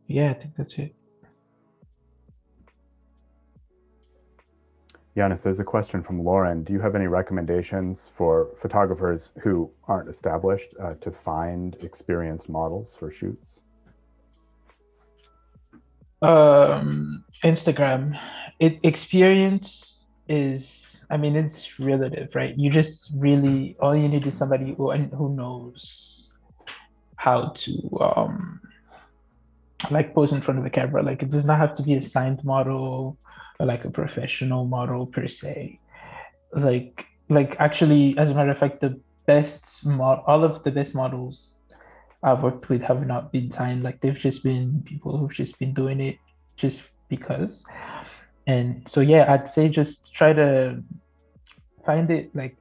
yeah, I think that's it. Yannis, there's a question from Lauren. Do you have any recommendations for photographers who aren't established to find experienced models for shoots? Instagram, experience is, I mean, it's relative, right? You just really, all you need is somebody who knows how to like pose in front of the camera. Like it does not have to be a signed model or like a professional model per se. Like actually, as a matter of fact, all of the best models I've worked with have not been signed. Like they've just been people who've just been doing it just because. And so yeah, I'd say just try to find it, like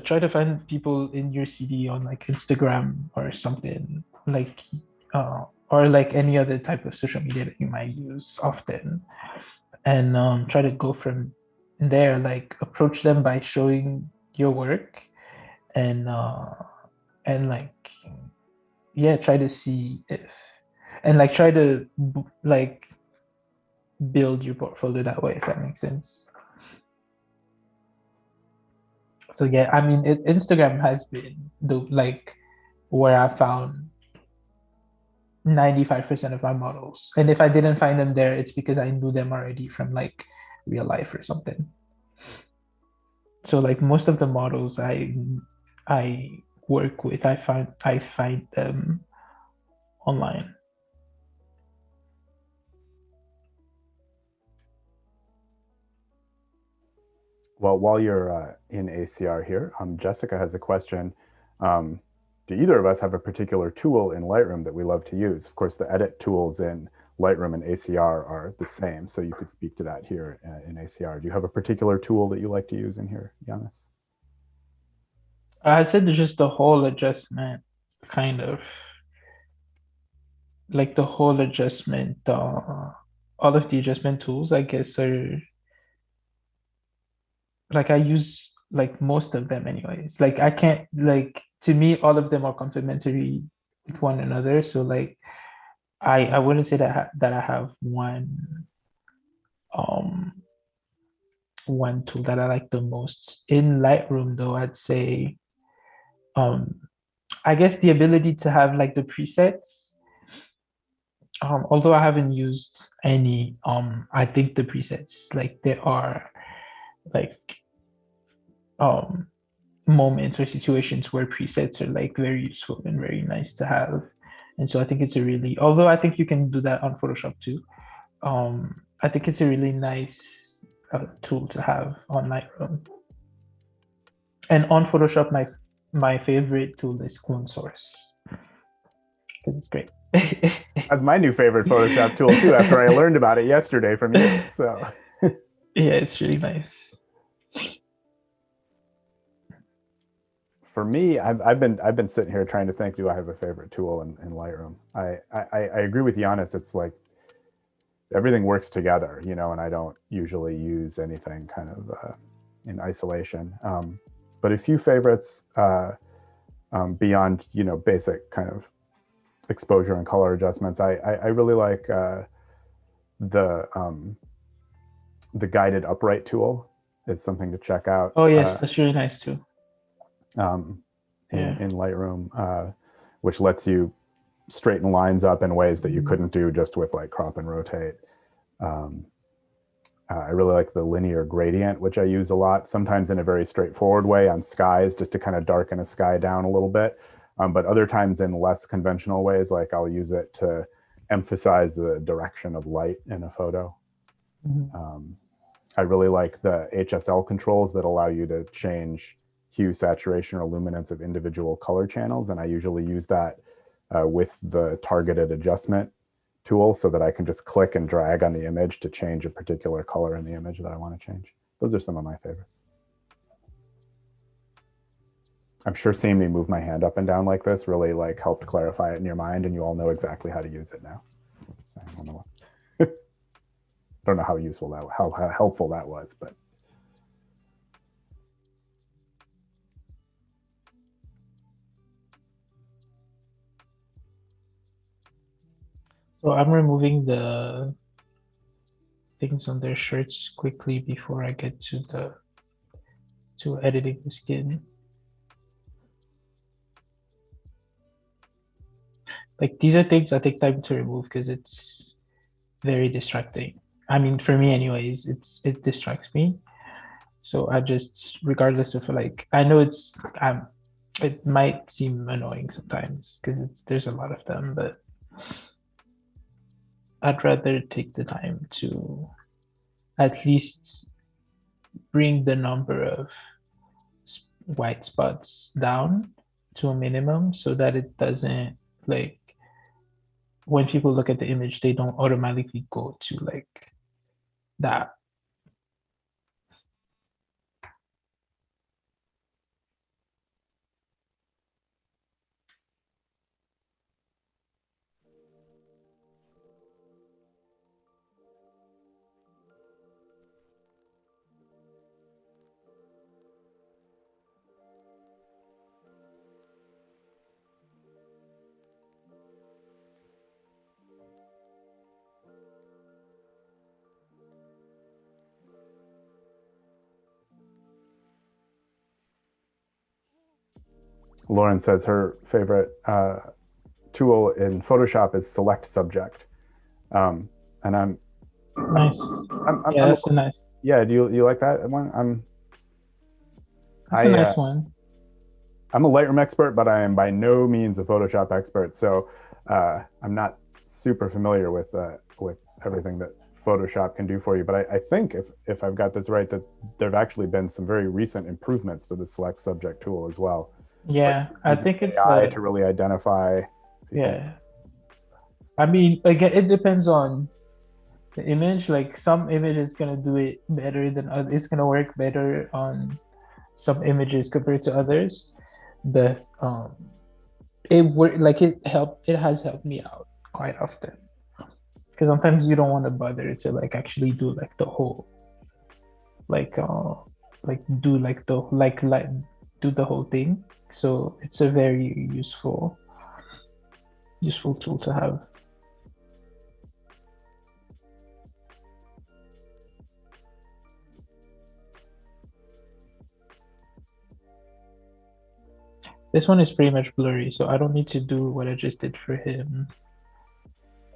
try to find people in your city on like Instagram or something, like or like any other type of social media that you might use often, and try to go from there, like approach them by showing your work, and like yeah, try to see if, and like try to like build your portfolio that way, if that makes sense. So yeah, I mean, Instagram has been the like where I found 95% of my models. And if I didn't find them there, it's because I knew them already from like real life or something. So like most of the models I work with, I find them online. Well, while you're in ACR here, Jessica has a question. Um, do either of us have a particular tool in Lightroom that we love to use? Of course, the edit tools in Lightroom and ACR are the same, so you could speak to that here in ACR. Do you have a particular tool that you like to use in here, Yannis? I'd say there's just the whole adjustment, kind of like the whole adjustment, all of the adjustment tools, I guess, are like I use like most of them anyways. Like I can't, like, to me all of them are complementary with one another. So like I wouldn't say that I have um one tool that I like the most. In Lightroom though, I'd say um I guess the ability to have like the presets. Although I haven't used any, I think the presets, like there are like um moments or situations where presets are like very useful and very nice to have. And so I think it's a really, although I think you can do that on Photoshop too. I think it's a really nice tool to have on Lightroom. And on Photoshop, my favorite tool is Clone Source because it's great. That's my new favorite Photoshop tool too, after I learned about it yesterday from you. So Yeah, it's really nice. for me, I've been sitting here trying to think, do I have a favorite tool in Lightroom? I agree with Giannis. It's like everything works together, and I don't usually use anything kind of in isolation. But a few favorites beyond, basic kind of exposure and color adjustments. I really like the um, the guided upright tool is something to check out. Oh yes, that's really nice too. Um, Yeah. in Lightroom, which lets you straighten lines up in ways that you couldn't do just with like crop and rotate. Um, I really like the linear gradient, which I use a lot, sometimes in a very straightforward way on skies, just to kind of darken a sky down a little bit. But other times in less conventional ways, like I'll use it to emphasize the direction of light in a photo. Mhm. Um, I really like the HSL controls that allow you to change hue, saturation, or luminance of individual color channels. And I usually use that with the targeted adjustment tool so that I can just click and drag on the image to change a particular color in the image that I want to change. Those are some of my favorites. I'm sure seeing me move my hand up and down like this really like helped clarify it in your mind, and you all know exactly how to use it now. So I don't know how useful that, how helpful that was, but. So I'm removing the things on their shirts quickly before I get to editing the skin. Like these are things that take time to remove because it's very distracting. I mean, for me anyways, it distracts me. So I just, regardless of like, I know it might seem annoying sometimes because there's a lot of them, but I'd rather take the time to at least bring the number of white spots down to a minimum so that it doesn't, like, when people look at the image, they don't automatically go to like that. Lauren says her favorite tool in Photoshop is Select Subject, and I'm Nice. Yeah, that's a nice. Yeah, do you like that one? That's a nice one. I'm a Lightroom expert, but I am by no means a Photoshop expert, so I'm not super familiar with everything that Photoshop can do for you. But I think if I've got this right, that there have actually been some very recent improvements to the Select Subject tool as well. Yeah, like, I think it's AI to really identify. Yeah, I mean, again, it depends on the image. Like some images gonna do it better than others. It's gonna work better on some images compared to others. But it has helped me out quite often. Because sometimes you don't want to bother to like actually do like the whole like do like the like do the whole thing. So it's a very useful tool to have. This one is pretty much blurry, so I don't need to do what I just did for him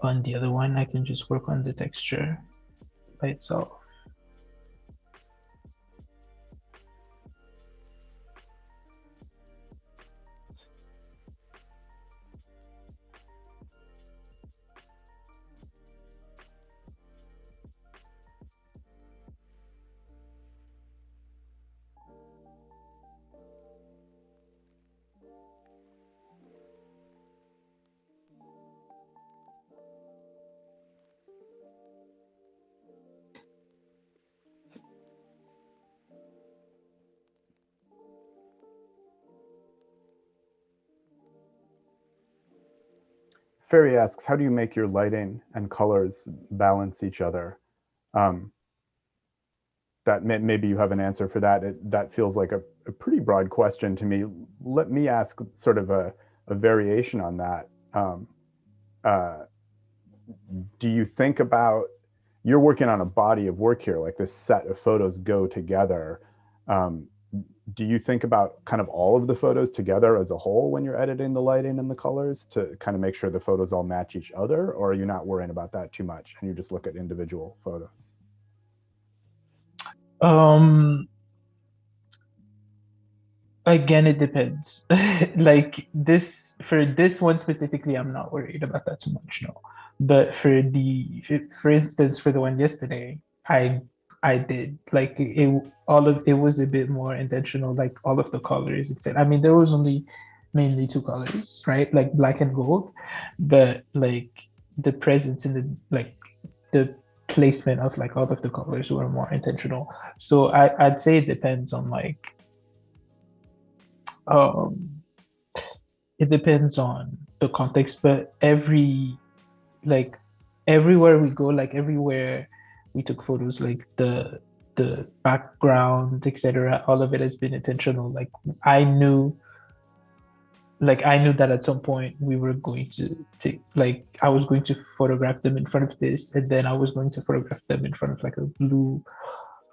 on the other one. I can just work on the texture by itself. Ferry asks, how do you make your lighting and colors balance each other? That maybe you have an answer for that. That feels like a pretty broad question to me. Let me ask sort of a variation on that. Do you think about, you're working on a body of work here, like this set of photos go together. Do you think about kind of all of the photos together as a whole when you're editing the lighting and the colors to kind of make sure the photos all match each other, or are you not worrying about that too much and you just look at individual photos? Again, it depends. Like this, for this one specifically, I'm not worried about that too much, no. But for instance, for the one yesterday, I did like it was a bit more intentional, like all of the colors except, I mean, there was only mainly two colors, right? Like black and gold, but like the presence in the placement of like all of the colors were more intentional. So I'd say it depends on like um it depends on the context, but like everywhere we go, like everywhere we took photos, like the background, etc., all of it has been intentional. I knew I knew that at some point we were going to take, like I was going to photograph them in front of this, and then I was going to photograph them in front of like a blue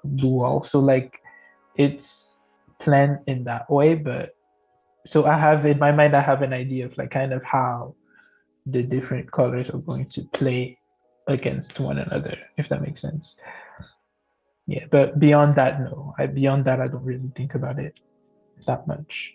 wall. So like it's planned in that way, but so I have in my mind, I have an idea of like kind of how the different colors are going to play against one another, if that makes sense. Yeah, but beyond that, no. Beyond that, I don't really think about it that much.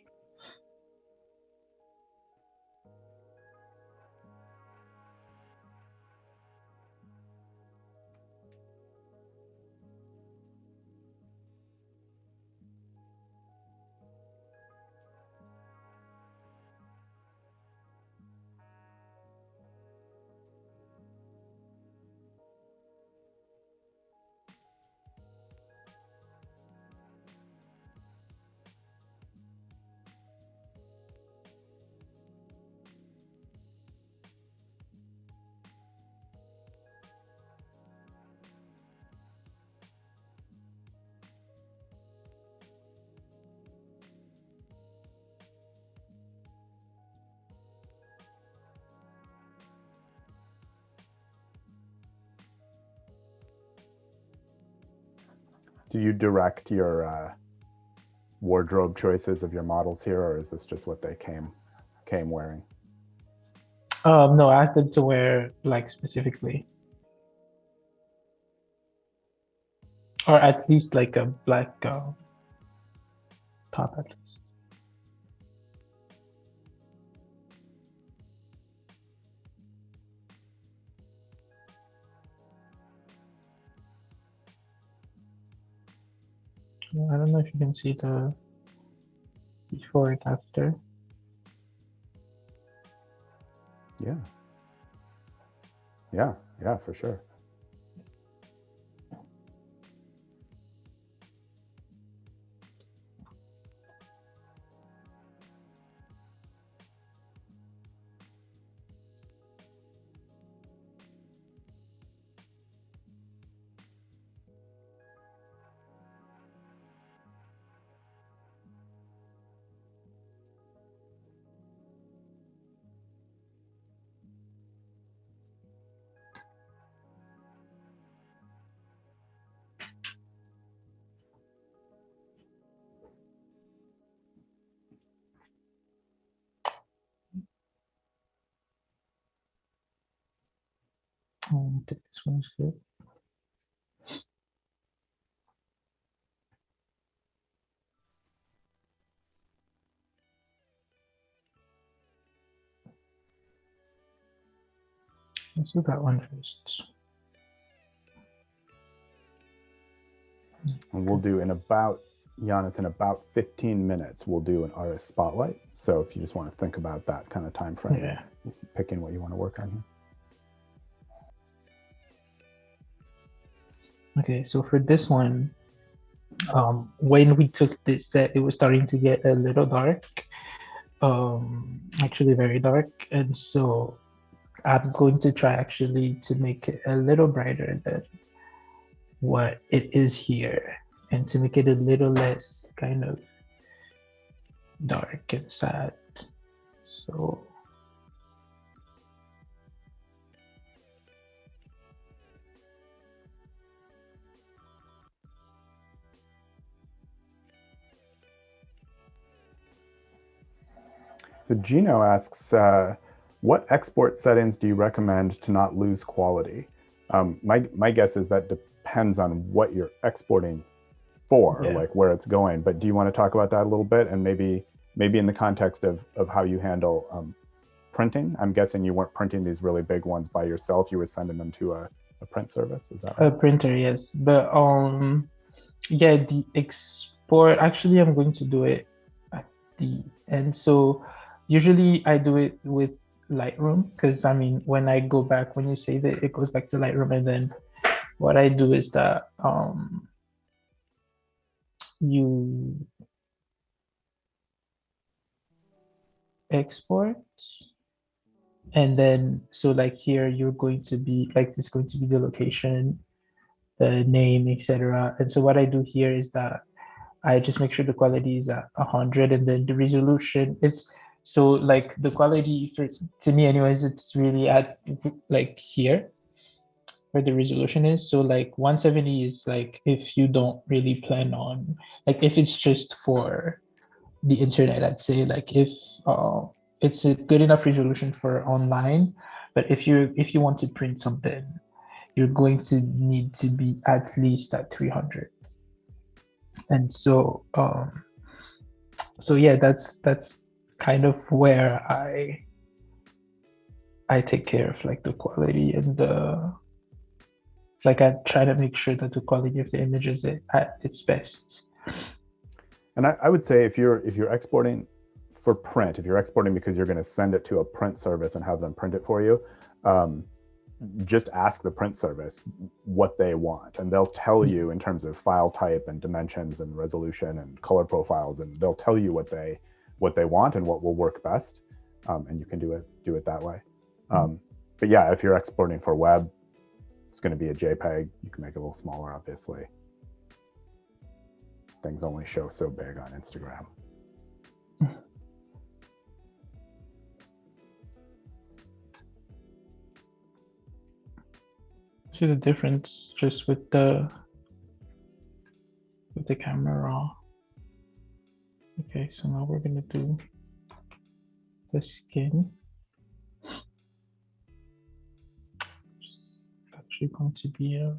Do you direct your wardrobe choices of your models here, or is this just what they came wearing? No, I asked them to wear like specifically, or at least like a black top at least. I don't know if you can see the before and after. Yeah, for sure. I think this one is good. Let's do that one first. And we'll do in about, Yannis, in about 15 minutes, we'll do an artist spotlight. So if you just want to think about that kind of time frame, Yeah. picking what you want to work on here. Okay, so for this one, when we took this set, it was starting to get a little dark, actually very dark, and so I'm going to try actually to make it a little brighter than what it is here, and to make it a little less kind of dark and sad. So So Gino asks, what export settings do you recommend to not lose quality? My guess is that depends on what you're exporting for, yeah. like where it's going. But do you want to talk about that a little bit, and maybe in the context of how you handle printing? I'm guessing you weren't printing these really big ones by yourself. You were sending them to a print service. Is that right? A printer, yes. But yeah, the export, actually I'm going to do it at the end. So usually I do it with Lightroom, because I mean when I go back, when you save it, it goes back to Lightroom, and then what I do is that you export, and then so like here you're going to be like this is going to be the location, the name, etc. And so what I do here is that I just make sure the quality is at 100, and then the resolution, it's so like the quality for, to me anyways, it's really at like here where the resolution is. So like 170 is like if you don't really plan on, like if it's just for the internet, I'd say like if uh, it's a good enough resolution for online, but if you want to print something, you're going to need to be at least at 300. And so yeah, that's kind of where I take care of like the quality and the like I try to make sure that the quality of the image is at its best. And I would say if you're exporting for print, if you're exporting because you're going to send it to a print service and have them print it for you, just ask the print service what they want, and they'll tell you in terms of file type and dimensions and resolution and color profiles, and they'll tell you what they want and what will work best, and you can do it that way. But yeah, if you're exporting for web, it's going to be a JPEG. You can make it a little smaller, obviously. Things only show so big on Instagram. See the difference just with the camera raw. Okay, so now we're gonna do the skin. It's actually going to be a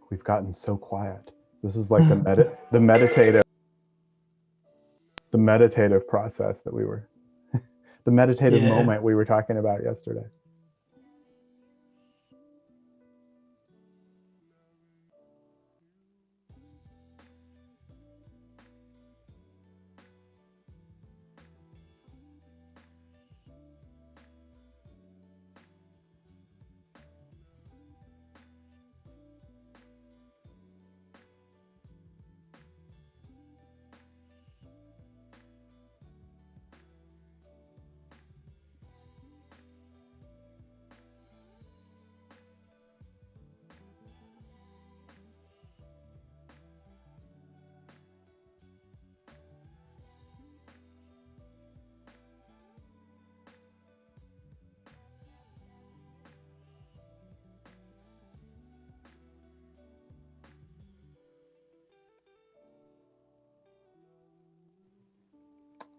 We've gotten so quiet. This is like the meditative process that we were the meditative moment we were talking about yesterday.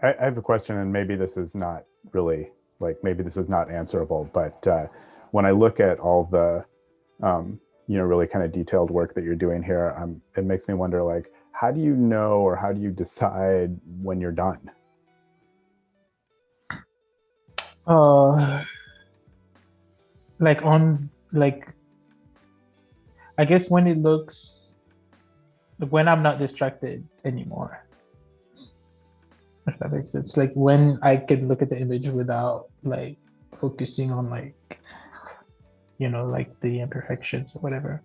I have a question, and maybe this is not really like maybe this is not answerable, but when I look at all the really kind of detailed work that you're doing here, it makes me wonder, like, how do you know, or how do you decide when you're done? Like on like I guess when it looks, when I'm not distracted anymore, if that makes sense. Like when I can look at the image without like focusing on like like the imperfections or whatever.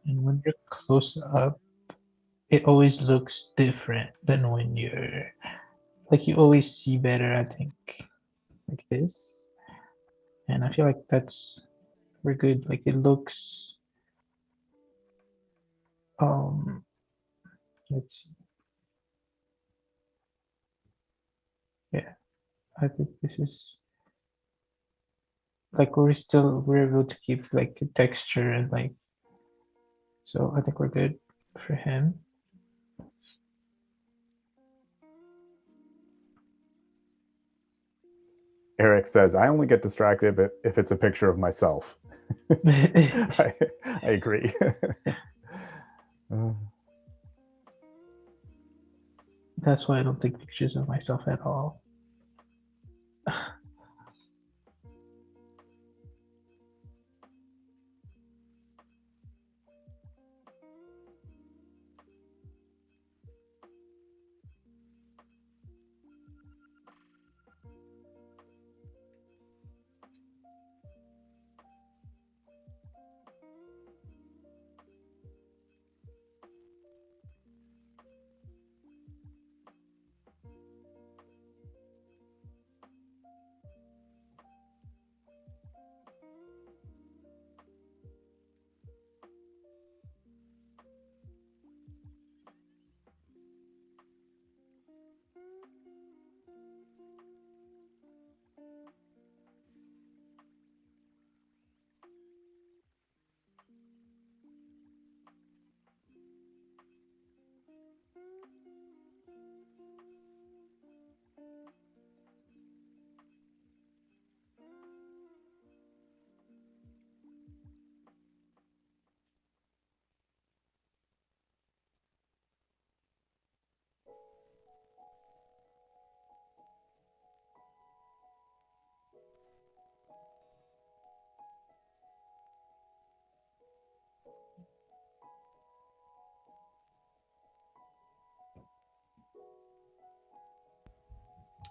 And when you're close up, it always looks different than when you're like, you always see better, I think, like this. And I feel like we're good. Like it looks, let's see. Yeah, I think this is like we're able to keep like the texture and like, so I think we're good for him. Eric says, I only get distracted if it's a picture of myself. I agree. That's why I don't take pictures of myself at all.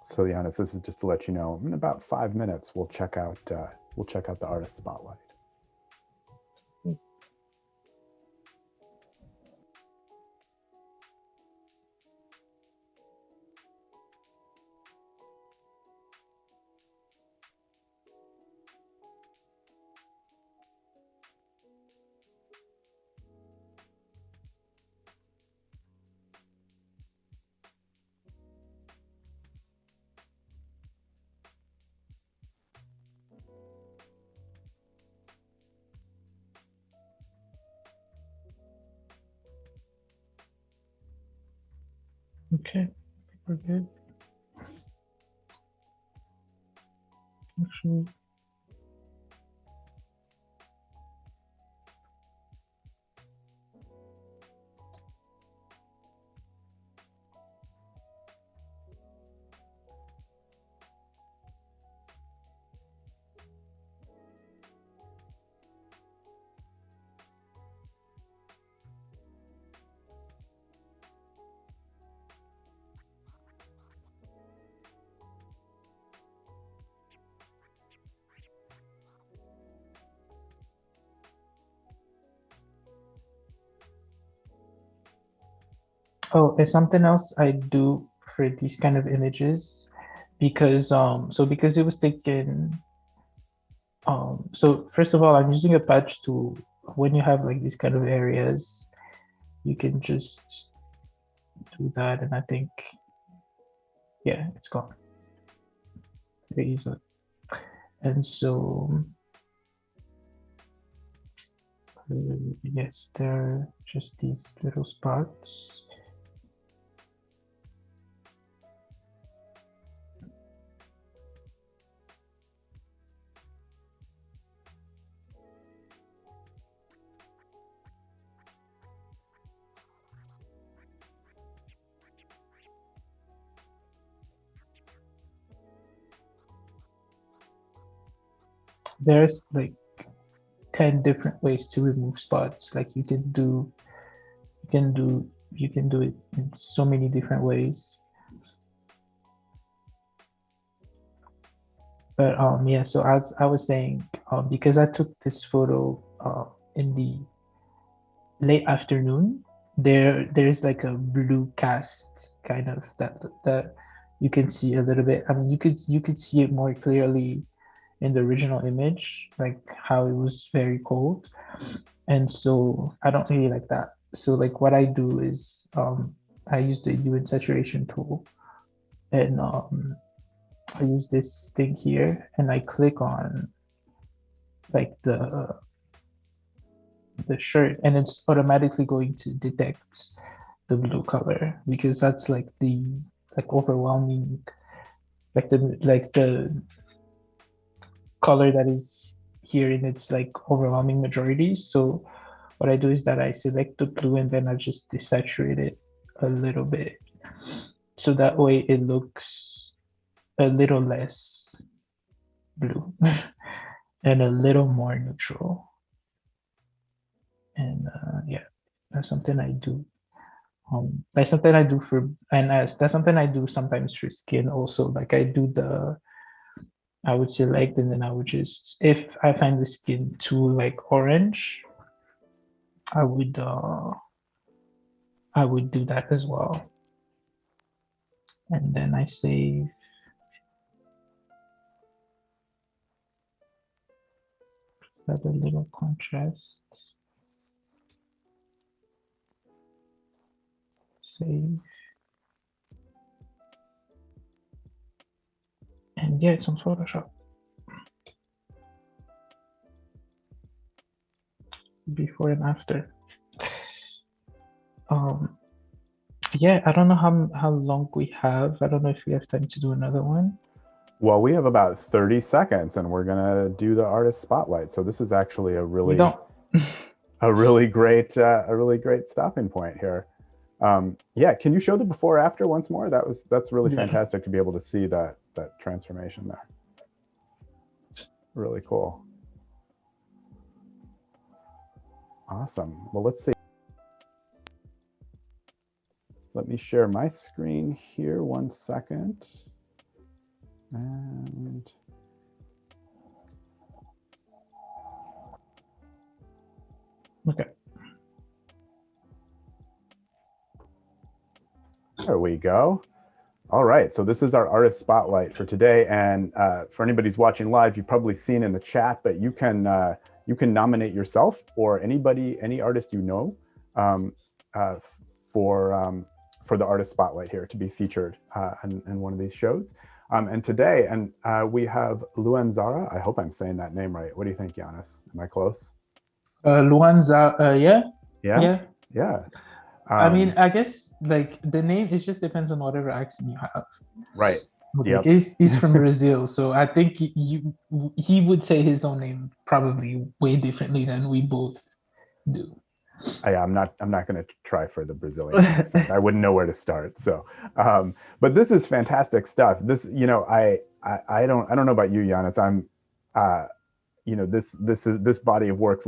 So Yannis, this is just to let you know, in about 5 minutes, we'll check out the artist spotlight. Okay, I think we're good. Actually, oh, there's something else I do for these kind of images. because it was taken. So first of all, I'm using a patch tool. When you have like these kind of areas, you can just do that, and I think, yeah, it's gone very easily. And so, yes, there are just these little spots. There's like 10 different ways to remove spots. Like you can do it in so many different ways. But yeah, so as I was saying, because I took this photo in the late afternoon, there's like a blue cast kind of that you can see a little bit. I mean, you could see it more clearly in the original image, like how it was very cold. And so I don't really like that. So like what I do is I use the hue and saturation tool, and I use this thing here, and I click on like the shirt, and it's automatically going to detect the blue color, because that's like the like overwhelming, like the color that is here in its like overwhelming majority. So what I do is that I select the blue, and then I just desaturate it a little bit, so that way it looks a little less blue and a little more neutral. And yeah, that's something I do. That's something I do for, and that's something I do sometimes for skin also. Like I would select, and then I would just, if I find the skin too like orange, I would uh I would do that as well. And then I save. Add a little contrast. Save. And yeah, it's on Photoshop. Before and after. Yeah, I don't know how long we have. I don't know if we have time to do another one. Well, we have about 30 seconds and we're going to do the artist spotlight. So this is actually a We really don't. a really great stopping point here. Yeah, can you show the before after once more? That's really fantastic to be able to see that transformation there. Really cool. Awesome. Well, let's see. Let me share my screen here 1 second. And Okay. There we go. All right, so this is our artist spotlight for today. And for anybody who's watching live, you've probably seen in the chat, but you can nominate yourself or any artist you know for the artist spotlight here to be featured in one of these shows. And today, we have Luan Zara. I hope I'm saying that name right. What do you think, Yannis? Am I close? Luan Zara, yeah. Yeah. I mean, I guess like the name, it just depends on whatever accent you have. Right. Like, he's from Brazil, so I think he would say his own name probably way differently than we both do. I'm not going to try for the Brazilian accent. I wouldn't know where to start. So, but this is fantastic stuff. This, I don't know about you, Yannis. I'm, this body of works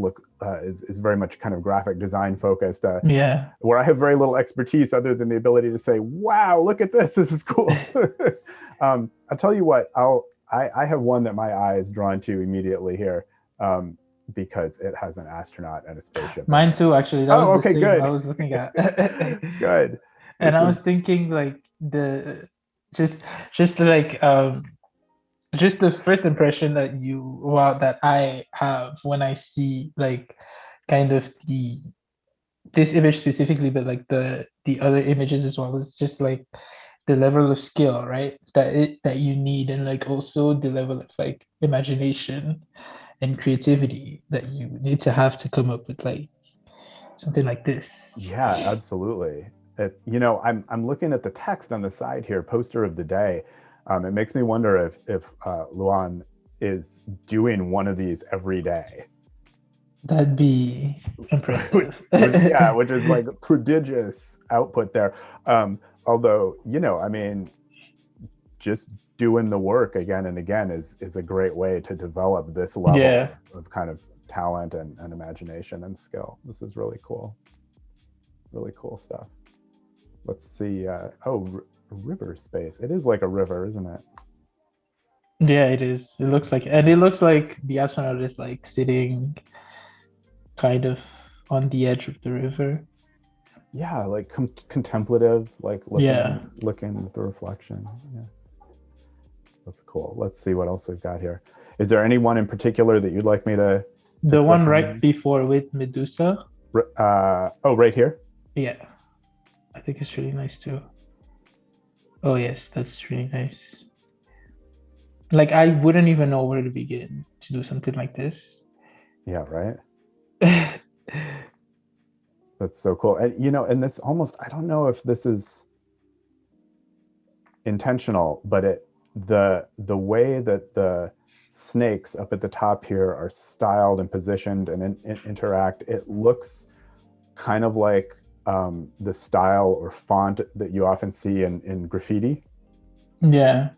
is very much kind of graphic design focused. Yeah. Where I have very little expertise other than the ability to say, "Wow, look at this! This is cool." I'll tell you what. I have one that my eye is drawn to immediately here. Because it has an astronaut and a spaceship. Mine too, actually. That was the same good. I was looking at. Good. And I was thinking like just just like just the first impression that I have when I see like kind of this image specifically, but like the other images as well, is just like the level of skill, right? That you need, and like also the level of like imagination and creativity that you need to have to come up with like something like this. Yeah, absolutely. I'm looking at the text on the side here, poster of the day. It makes me wonder if Luan is doing one of these every day. That'd be impressive. Yeah, which is like prodigious output there. Although, I mean, just doing the work again and again is a great way to develop this level Yeah. of kind of talent and imagination and skill. This is really cool. Really cool stuff. Let's see. River space. It is like a river, isn't it? Yeah, it is. It looks like the astronaut is like sitting kind of on the edge of the river. Yeah, like contemplative, like Yeah. looking at the reflection. Yeah, that's cool. Let's see what else we've got here. Is there anyone in particular that you'd like me to The one click right on? before with Medusa. Oh, right here. Yeah. I think it's really nice too. Oh yes, that's really nice. Like I wouldn't even know where to begin to do something like this. Yeah, right. That's so cool. And and this almost, I don't know if this is intentional, but the way that the snakes up at the top here are styled and positioned and interact, it looks kind of like the style or font that you often see in graffiti. Yeah.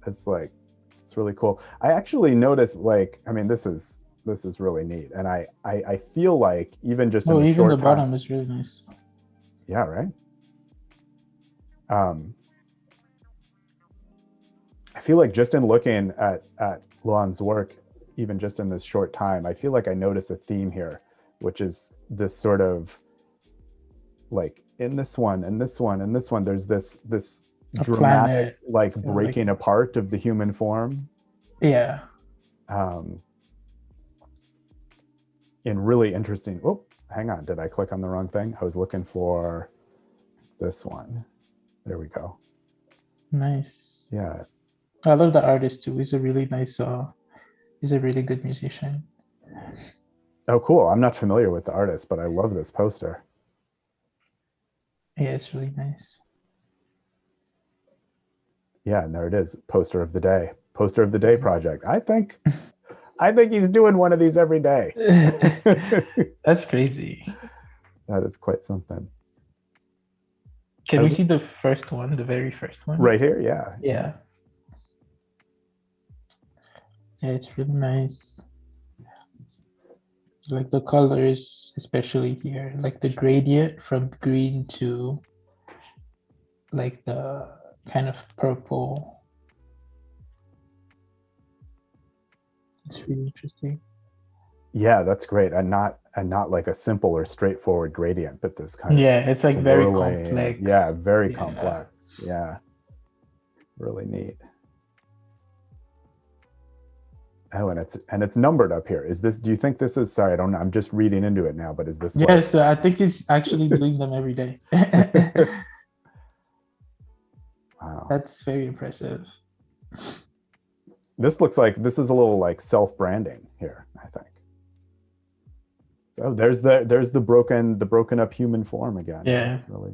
It's like, it's really cool. I actually noticed, like, I mean, this is really neat, and I feel like even just in Oh, the even the short time. bottom is really nice. Yeah, right. um I feel like just in looking at Luan's work, even just in this short time, I feel like I noticed a theme here, which is this sort of, like, in this one and this one and this one, there's this A dramatic, planet. like, Like breaking apart of the human form, yeah. um, in really interesting. Oh, hang on, did I click on the wrong thing? I was looking for this one. There we go. Nice. Yeah. I love the artist too. He's a really good musician. Oh, cool. I'm not familiar with the artist, but I love this poster. Yeah, it's really nice. Yeah, and there it is. Poster of the day. Poster of the day project. I think he's doing one of these every day. That's crazy. That is quite something. Can we see the first one, the very first one? Right here? Yeah. Yeah. Yeah, it's really nice. Like the colors, especially here, like the gradient from green to like the kind of purple. It's really interesting. Yeah, that's great. And not like a simple or straightforward gradient, but this kind of Yeah, it's like very swirling. Yeah, complex. very Yeah. complex. Yeah. Really neat. Oh, and it's numbered up here. Do you think this is, sorry, I don't know. I'm just reading into it now, but is this like Yes, I think he's actually doing them every day. wow. That's very impressive. This looks like this is a little like self-branding here, I think. So there's the broken up human form again. Yeah. That's really,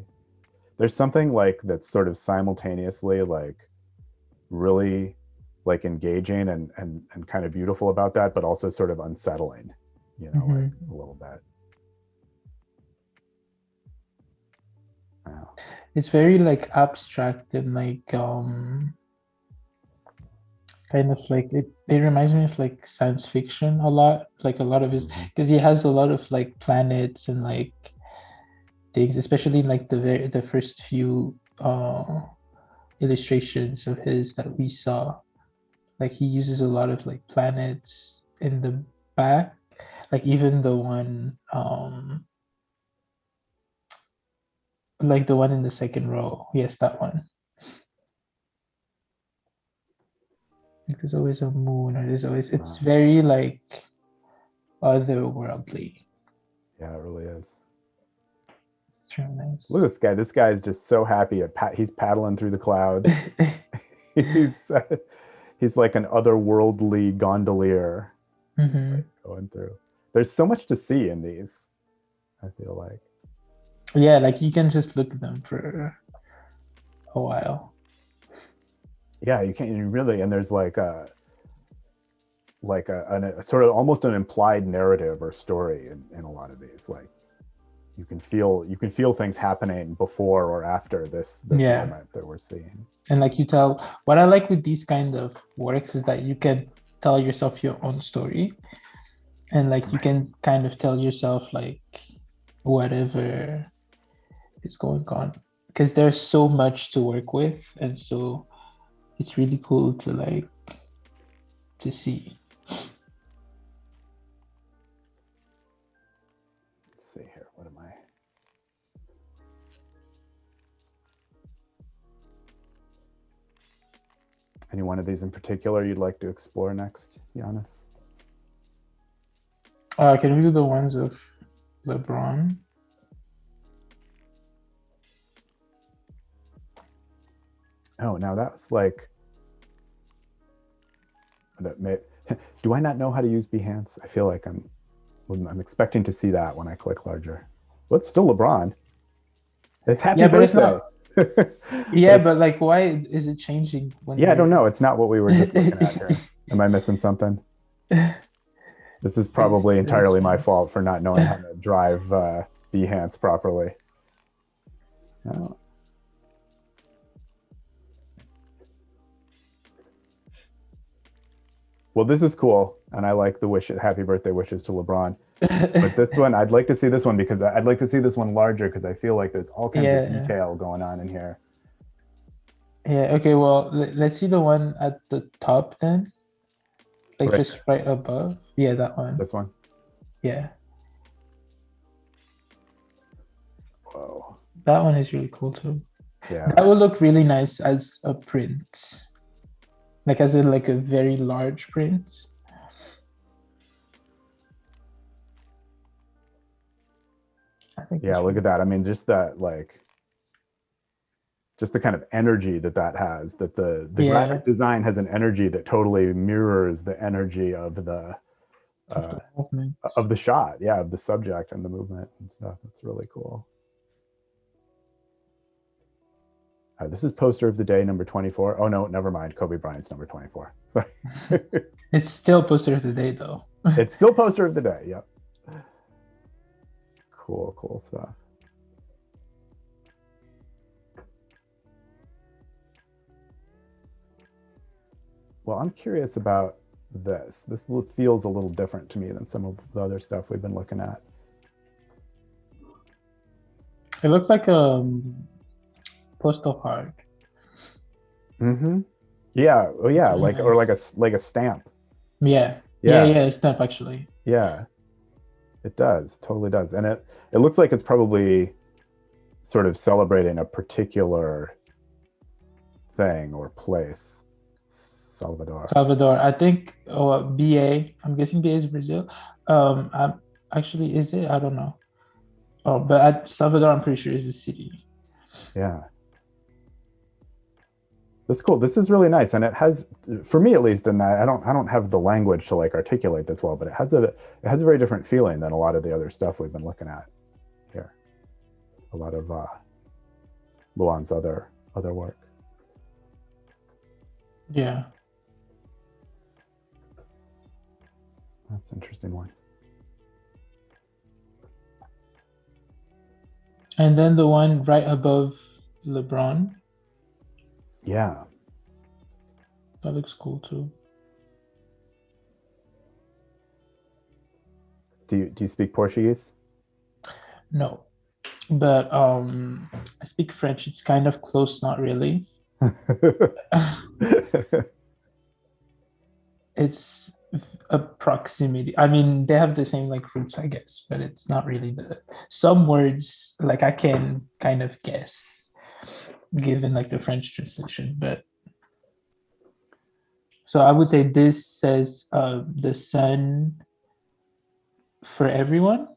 there's something like that's sort of simultaneously like really like engaging and kind of beautiful about that, but also sort of unsettling, like a little bit. Wow. It's very like abstract and like kind of like it reminds me of like science fiction a lot, like a lot of his, because he has a lot of like planets and like things, especially in like the first few illustrations of his that we saw. Like he uses a lot of like planets in the back, like even the one like the one in the second row. Yes, that one. Like there's always a moon, or there's always, it's very like otherworldly. Yeah, it really is. It's really nice. Look at this guy. This guy is just so happy. He's paddling through the clouds. he's he's like an otherworldly gondolier going through. There's so much to see in these, I feel like. Yeah, like you can just look at them for a while. Yeah, you can't really, and there's like a sort of almost an implied narrative or story in a lot of these. Like you can feel things happening before or after this moment that we're seeing. And like you tell, what I like with these kind of works is that you can tell yourself your own story, and like you can kind of tell yourself like whatever is going on, because there's so much to work with, and so it's really cool to like to see. Let's see here. What am I? Any one of these in particular you'd like to explore next, Yannis? Can we do the ones of LeBron? Oh, now that's like, do I not know how to use Behance? I feel like I'm expecting to see that when I click larger. Well, it's still LeBron. It's happy birthday. Yeah, but like, why is it changing? I don't know. It's not what we were just looking at here. Am I missing something? This is probably entirely my fault for not knowing how to drive Behance properly. No. Well, this is cool, and I like the happy birthday wishes to LeBron. But this one, I'd like to see this one because I'd like to see this one larger because I feel like there's all kinds of detail going on in here. Yeah, okay, well, let's see the one at the top then. Like just right above. Yeah, that one. This one? Yeah. Whoa. That one is really cool too. Yeah. That would look really nice as a print. Like as in like a very large print. I think look at that. I mean, just that like just the kind of energy that has, that the graphic design has an energy that totally mirrors the energy of the shot, of the subject and the movement and stuff. That's really cool. This is poster of the day number 24. Oh no, never mind. Kobe Bryant's number 24. Sorry. It's still poster of the day though. It's still poster of the day. Yep. Cool stuff. Well, I'm curious about this. This feels a little different to me than some of the other stuff we've been looking at. It looks like a postal card. Mm-hmm. Yeah. Oh, yeah. Like nice. Or like a stamp. Yeah. A stamp actually. Yeah. It does. Totally does. And it looks like it's probably sort of celebrating a particular thing or place. Salvador. I think BA. I'm guessing BA is Brazil. Actually, is it? I don't know. Oh, but at Salvador, I'm pretty sure is the city. Yeah. That's cool. This is really nice, and it has, for me at least, and I don't have the language to like articulate this well, but it has a very different feeling than a lot of the other stuff we've been looking at here. A lot of Luan's other work. Yeah. That's an interesting one. And then the one right above LeBron. Yeah. That looks cool too. Do you speak Portuguese? No. But I speak French. It's kind of close, not really. It's a proximity. I mean, they have the same like roots, I guess, but it's not really some words like I can kind of guess given like the French translation, but So I would say this says the sun for everyone.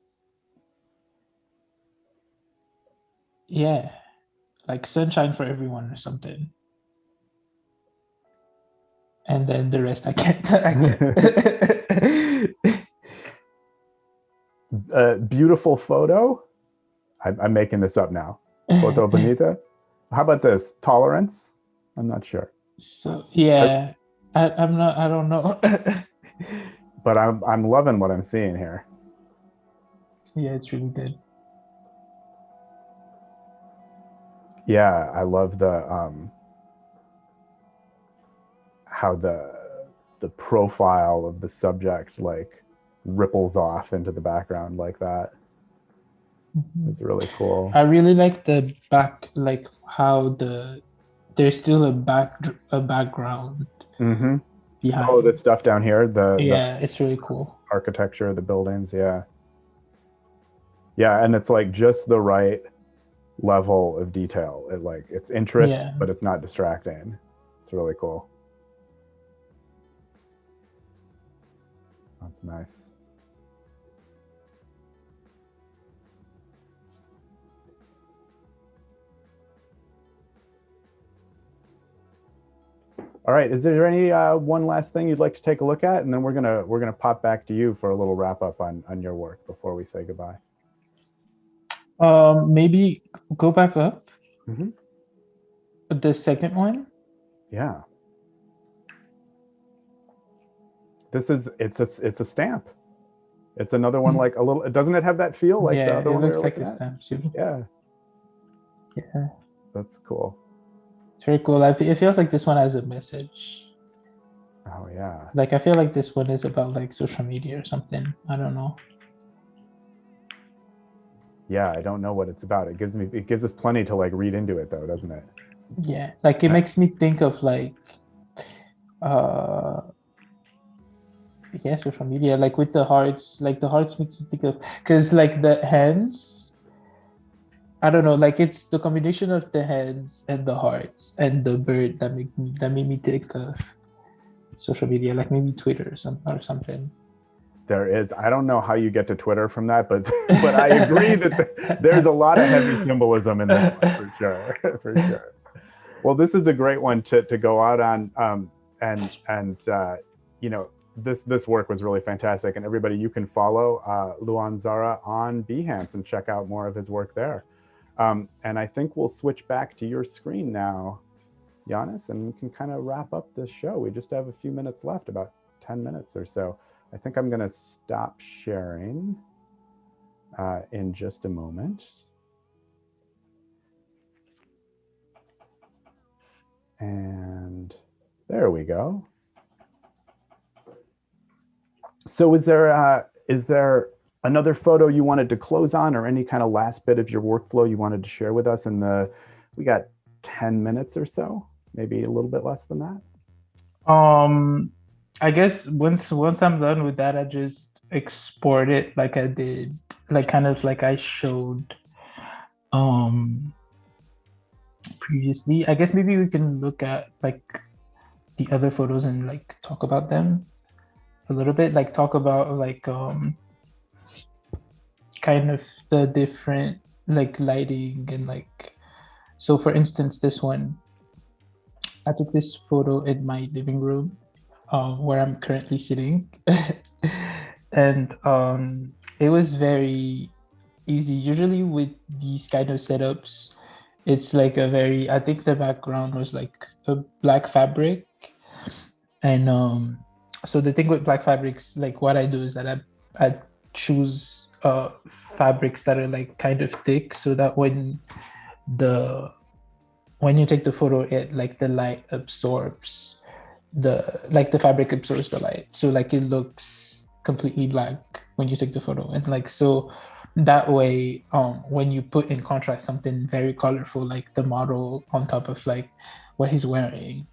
Yeah, like sunshine for everyone or something. And then the rest I can't. Beautiful photo. I'm making this up now. Foto bonita. How about this? Tolerance? I'm not sure. So yeah, I'm not. I don't know. But I'm loving what I'm seeing here. Yeah, it's really good. Yeah, I love the how the profile of the subject like ripples off into the background like that. It's really cool. I really like the back, like how there's still a background Mm-hmm. behind. Oh, the stuff down here, yeah, it's really cool. Architecture, the buildings, yeah. Yeah, and it's like just the right level of detail. It's interest, Yeah. but it's not distracting. It's really cool. That's nice. All right. Is there any one last thing you'd like to take a look at, and then we're gonna pop back to you for a little wrap up on your work before we say goodbye. Maybe go back up. Mm-hmm. The second one. Yeah. It's a stamp. It's another one like a little. Doesn't it have that feel like the other one we were looking at? Stamp too. Yeah. Yeah. That's cool. It's very cool. It feels like this one has a message. Oh yeah. Like I feel like this one is about like social media or something. I don't know. Yeah, I don't know what it's about. It gives us plenty to like read into it though, doesn't it? Yeah, like it makes me think of like yeah, social media, like with the hearts, like the hearts makes me think of, because like the hands, I don't know, like it's the combination of the hands and the hearts and the bird that made me think of social media, like maybe Twitter or something. There is. I don't know how you get to Twitter from that, but I agree that there's a lot of heavy symbolism in this one for sure, for sure. Well, this is a great one to go out on, and you know, this work was really fantastic, and everybody, you can follow Luan Zara on Behance and check out more of his work there. And I think we'll switch back to your screen now, Yannis, and we can kind of wrap up this show. We just have a few minutes left, about 10 minutes or so. I think I'm going to stop sharing in just a moment. And there we go. So is there another photo you wanted to close on, or any kind of last bit of your workflow you wanted to share with us we got 10 minutes or so, maybe a little bit less than that? I guess once I'm done with that, I just export it like I did, like kind of like I showed previously. I guess maybe we can look at like the other photos and like talk about them a little bit, like talk about like kind of the different like lighting and like, so for instance, this one, I took this photo in my living room where I'm currently sitting. And it was very easy. Usually with these kind of setups, it's like I think the background was like a black fabric. And so the thing with black fabrics, like what I do is that I choose fabrics that are like kind of thick, so that when you take the photo, it like the light absorbs the fabric absorbs the light, so like it looks completely black when you take the photo. And like, so that way when you put in contrast something very colorful like the model on top of like what he's wearing,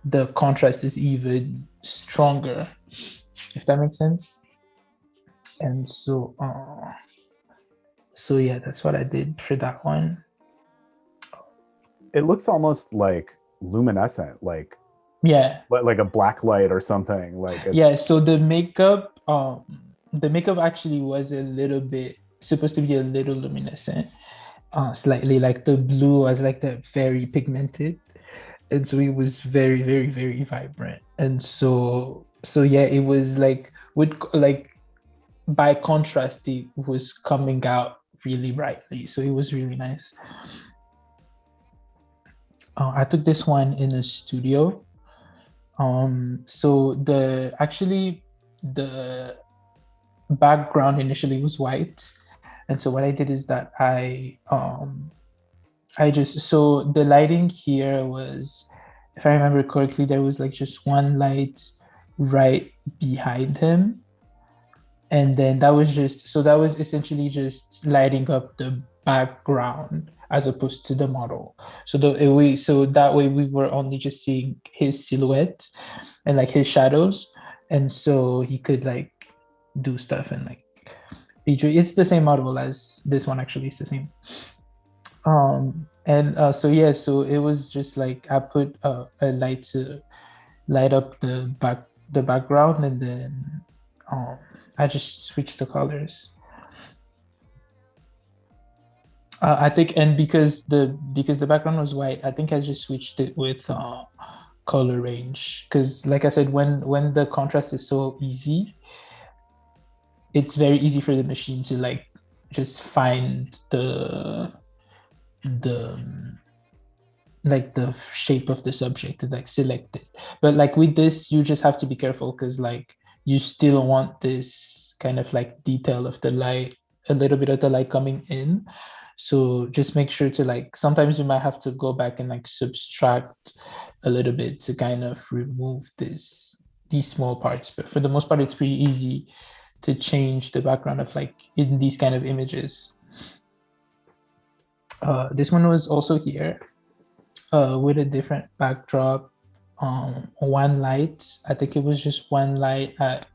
the contrast is even stronger, if that makes sense. And so yeah, that's what I did for that one. It looks almost like luminescent, like Yeah. like a black light or something. Like Yeah, it's so the makeup actually was a little bit supposed to be a little luminescent, slightly like the blue was like the very pigmented, and so it was very, very, very vibrant. And so yeah, it was like with like by contrast, it was coming out really brightly, so it was really nice. I took this one in a studio. So the actually the background initially was white, and so what I did is that I just so the lighting here was, if I remember correctly, there was like just one light right behind him, and then that was just so that was essentially just lighting up the background as opposed to the model. So so that way we were only just seeing his silhouette and like his shadows, and so he could like do stuff and like it's the same model as this one, actually it's the same. And so yeah, so it was just like I put a light to light up the background, and then um I just switched the colors. I think, and because the background was white, I think I just switched it with color range, because like I said, when the contrast is so easy, it's very easy for the machine to like just find the like the shape of the subject and like select it. But like with this, you just have to be careful, because like you still want this kind of like detail of the light, a little bit of the light coming in. So just make sure to like, sometimes you might have to go back and like subtract a little bit to kind of remove these small parts. But for the most part, it's pretty easy to change the background of like in these kind of images. This one was also here with a different backdrop. One light, I think it was just one light at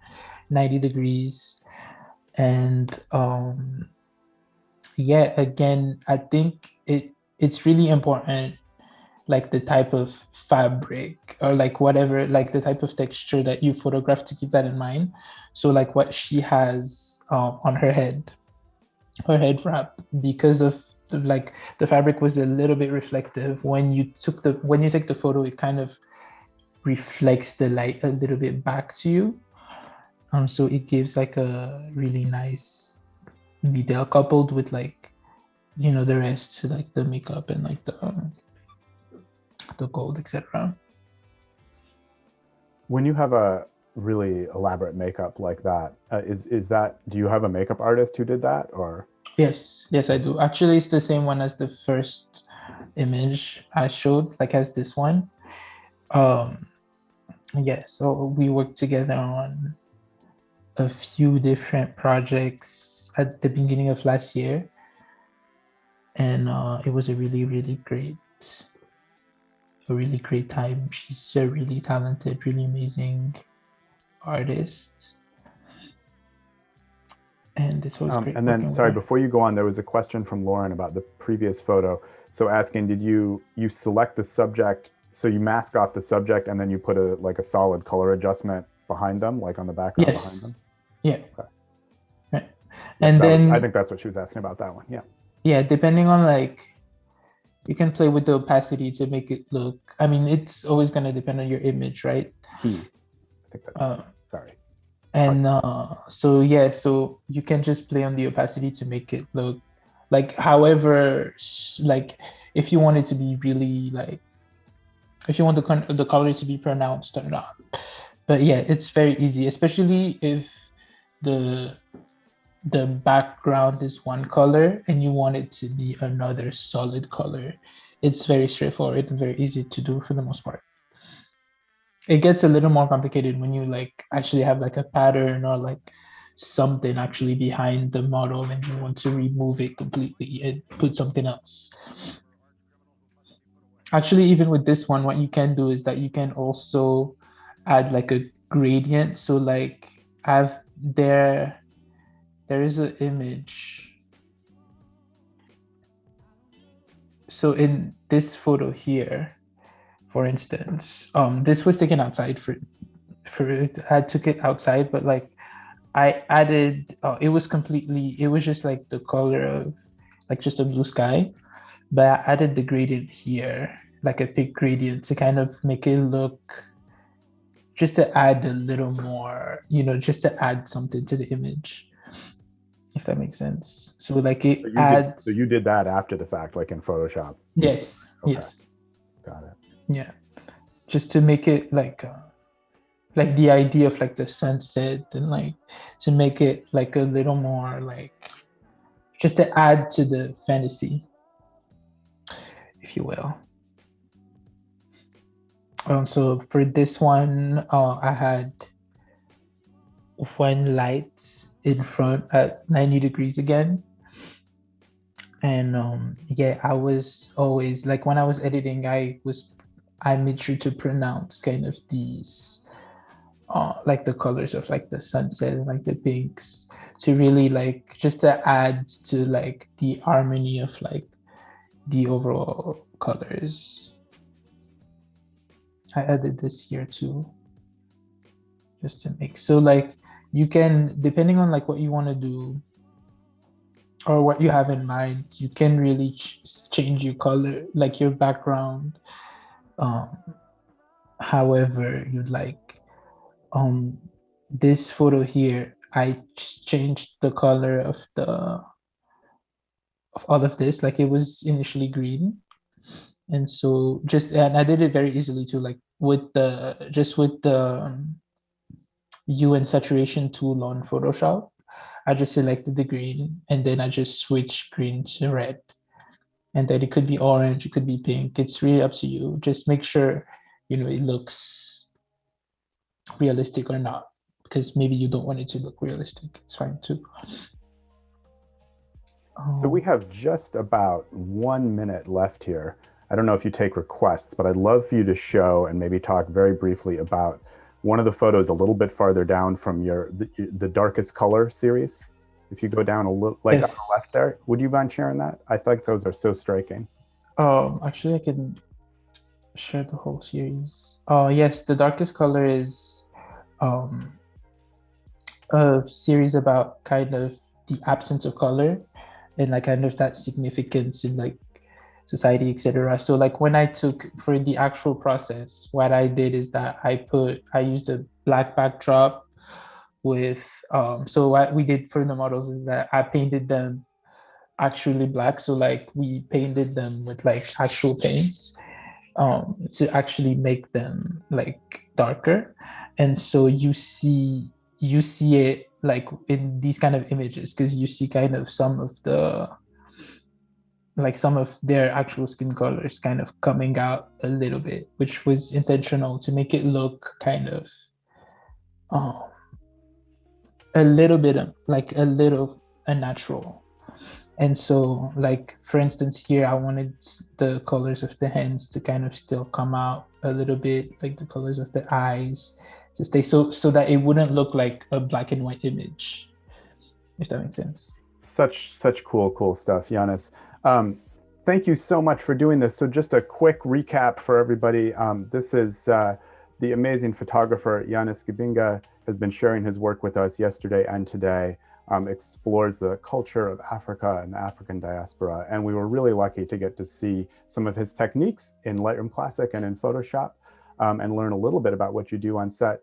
90 degrees. And yeah, again, I think it's really important, like the type of fabric or like whatever, like the type of texture that you photograph, to keep that in mind. So like what she has on her head wrap, because of like the fabric was a little bit reflective. When you take the photo, it kind of reflects the light a little bit back to you. So it gives like a really nice detail, coupled with like, you know, the rest, like the makeup and like the gold, etc. when you have a really elaborate makeup like that, is that, do you have a makeup artist who did that, or? Yes, I do. Actually, it's the same one as the first image I showed, like as this one. Um, yeah, so we worked together on a few different projects at the beginning of last year, and it was a really great time. She's a really talented, really amazing artist, and it's always great And then, working with sorry, her. before you go on, there was a question from Lauren about the previous photo. So asking, did you select the subject, so you mask off the subject and then you put a like a solid color adjustment behind them, like on the background behind Yes, them? yeah, Okay. right. Yep, And that was, I then think that's what she was asking about, that one. Yeah. yeah, depending on like, you can play with the opacity to make it look, I mean, it's always going to depend on your image, right? I think that's Uh, sorry. and so yeah, so you can just play on the opacity to make it look like however, like if you want it to be really like, if you want the color to be pronounced or not. But yeah, it's very easy, especially if the the background is one color and you want it to be another solid color. It's very straightforward and very easy to do for the most part. It gets a little more complicated when you like actually have like a pattern or like something actually behind the model and you want to remove it completely and put something else. Actually, even with this one, what you can do is that you can also add like a gradient. So like I've there is an image. So in this photo here, for instance, this was taken outside I took it outside, but like I added, it was just like the color of like just a blue sky, but I added the gradient here, like a big gradient to kind of make it look, just to add a little more, just to add something to the image, if that makes sense. So like it So you did that after the fact, like in Photoshop? Yes, Okay. yes. Got it. Yeah. Just to make it like the idea of like the sunset, and like to make it like a little more like, just to add to the fantasy, if you will. So for this one, I had one light in front at 90 degrees again. And yeah, I was always like, when I was editing, I made sure to pronounce kind of these like the colors of like the sunset and like the pinks, to really like, just to add to like the harmony of like the overall colors. I added this here too, just to make, so like you can, depending on like what you want to do or what you have in mind, you can really change your color, like your background, um however you'd like. This photo here, I changed the color of all of this. Like it was initially green, and so and I did it very easily too, like with the hue and saturation tool on Photoshop. I just selected the green, and then I just switched green to red, and then it could be orange, it could be pink. It's really up to you. Just make sure it looks realistic or not, because maybe you don't want it to look realistic. It's fine too. So we have just about 1 minute left here. I don't know if you take requests, but I'd love for you to show and maybe talk very briefly about one of the photos a little bit farther down from the darkest color series. If you go down a little, like Yes. on the left there, would you mind sharing that? I think those are so striking. Actually, I can share the whole series. Yes, the darkest color is um a series about kind of the absence of color, and like kind of that significance in like society, etc. So like when I took for the actual process, what I did is that I used a black backdrop with so what we did for the models is that I painted them actually black. So like we painted them with like actual paints to actually make them like darker. And so you see it like in these kind of images, because you see kind of some of their actual skin colors kind of coming out a little bit, which was intentional to make it look kind of um, a little bit like a little unnatural. And so like for instance here, I wanted the colors of the hands to kind of still come out a little bit, like the colors of the eyes to stay, so that it wouldn't look like a black and white image, if that makes sense. Such cool stuff, Yannis. Thank you so much for doing this. So just a quick recap for everybody. This is the amazing photographer Yannis Guibinga has been sharing his work with us yesterday and today. Explores the culture of Africa and the African diaspora. And we were really lucky to get to see some of his techniques in Lightroom Classic and in Photoshop, and learn a little bit about what you do on set.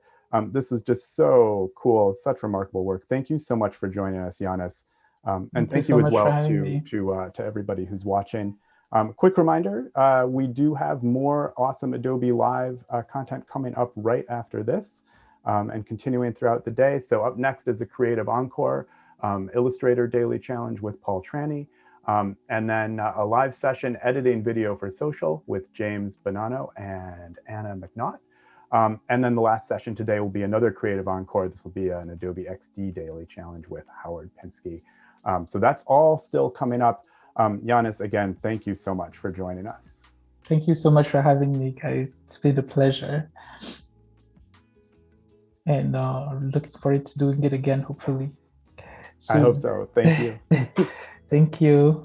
This is just so cool, such remarkable work. Thank you so much for joining us, Yannis. And thank you as well to everybody who's watching. Quick reminder, we do have more awesome Adobe Live content coming up right after this, and continuing throughout the day. So up next is a Creative Encore Illustrator Daily Challenge with Paul Tranny, and then a live session editing video for social with James Bonanno and Anna McNaught. And then the last session today will be another Creative Encore. This will be an Adobe XD Daily Challenge with Howard Pinsky. So that's all still coming up. Yannis, again, thank you so much for joining us. Thank you so much for having me, guys. It's been a pleasure. And looking forward to doing it again, hopefully soon. I hope so. Thank you. Thank you.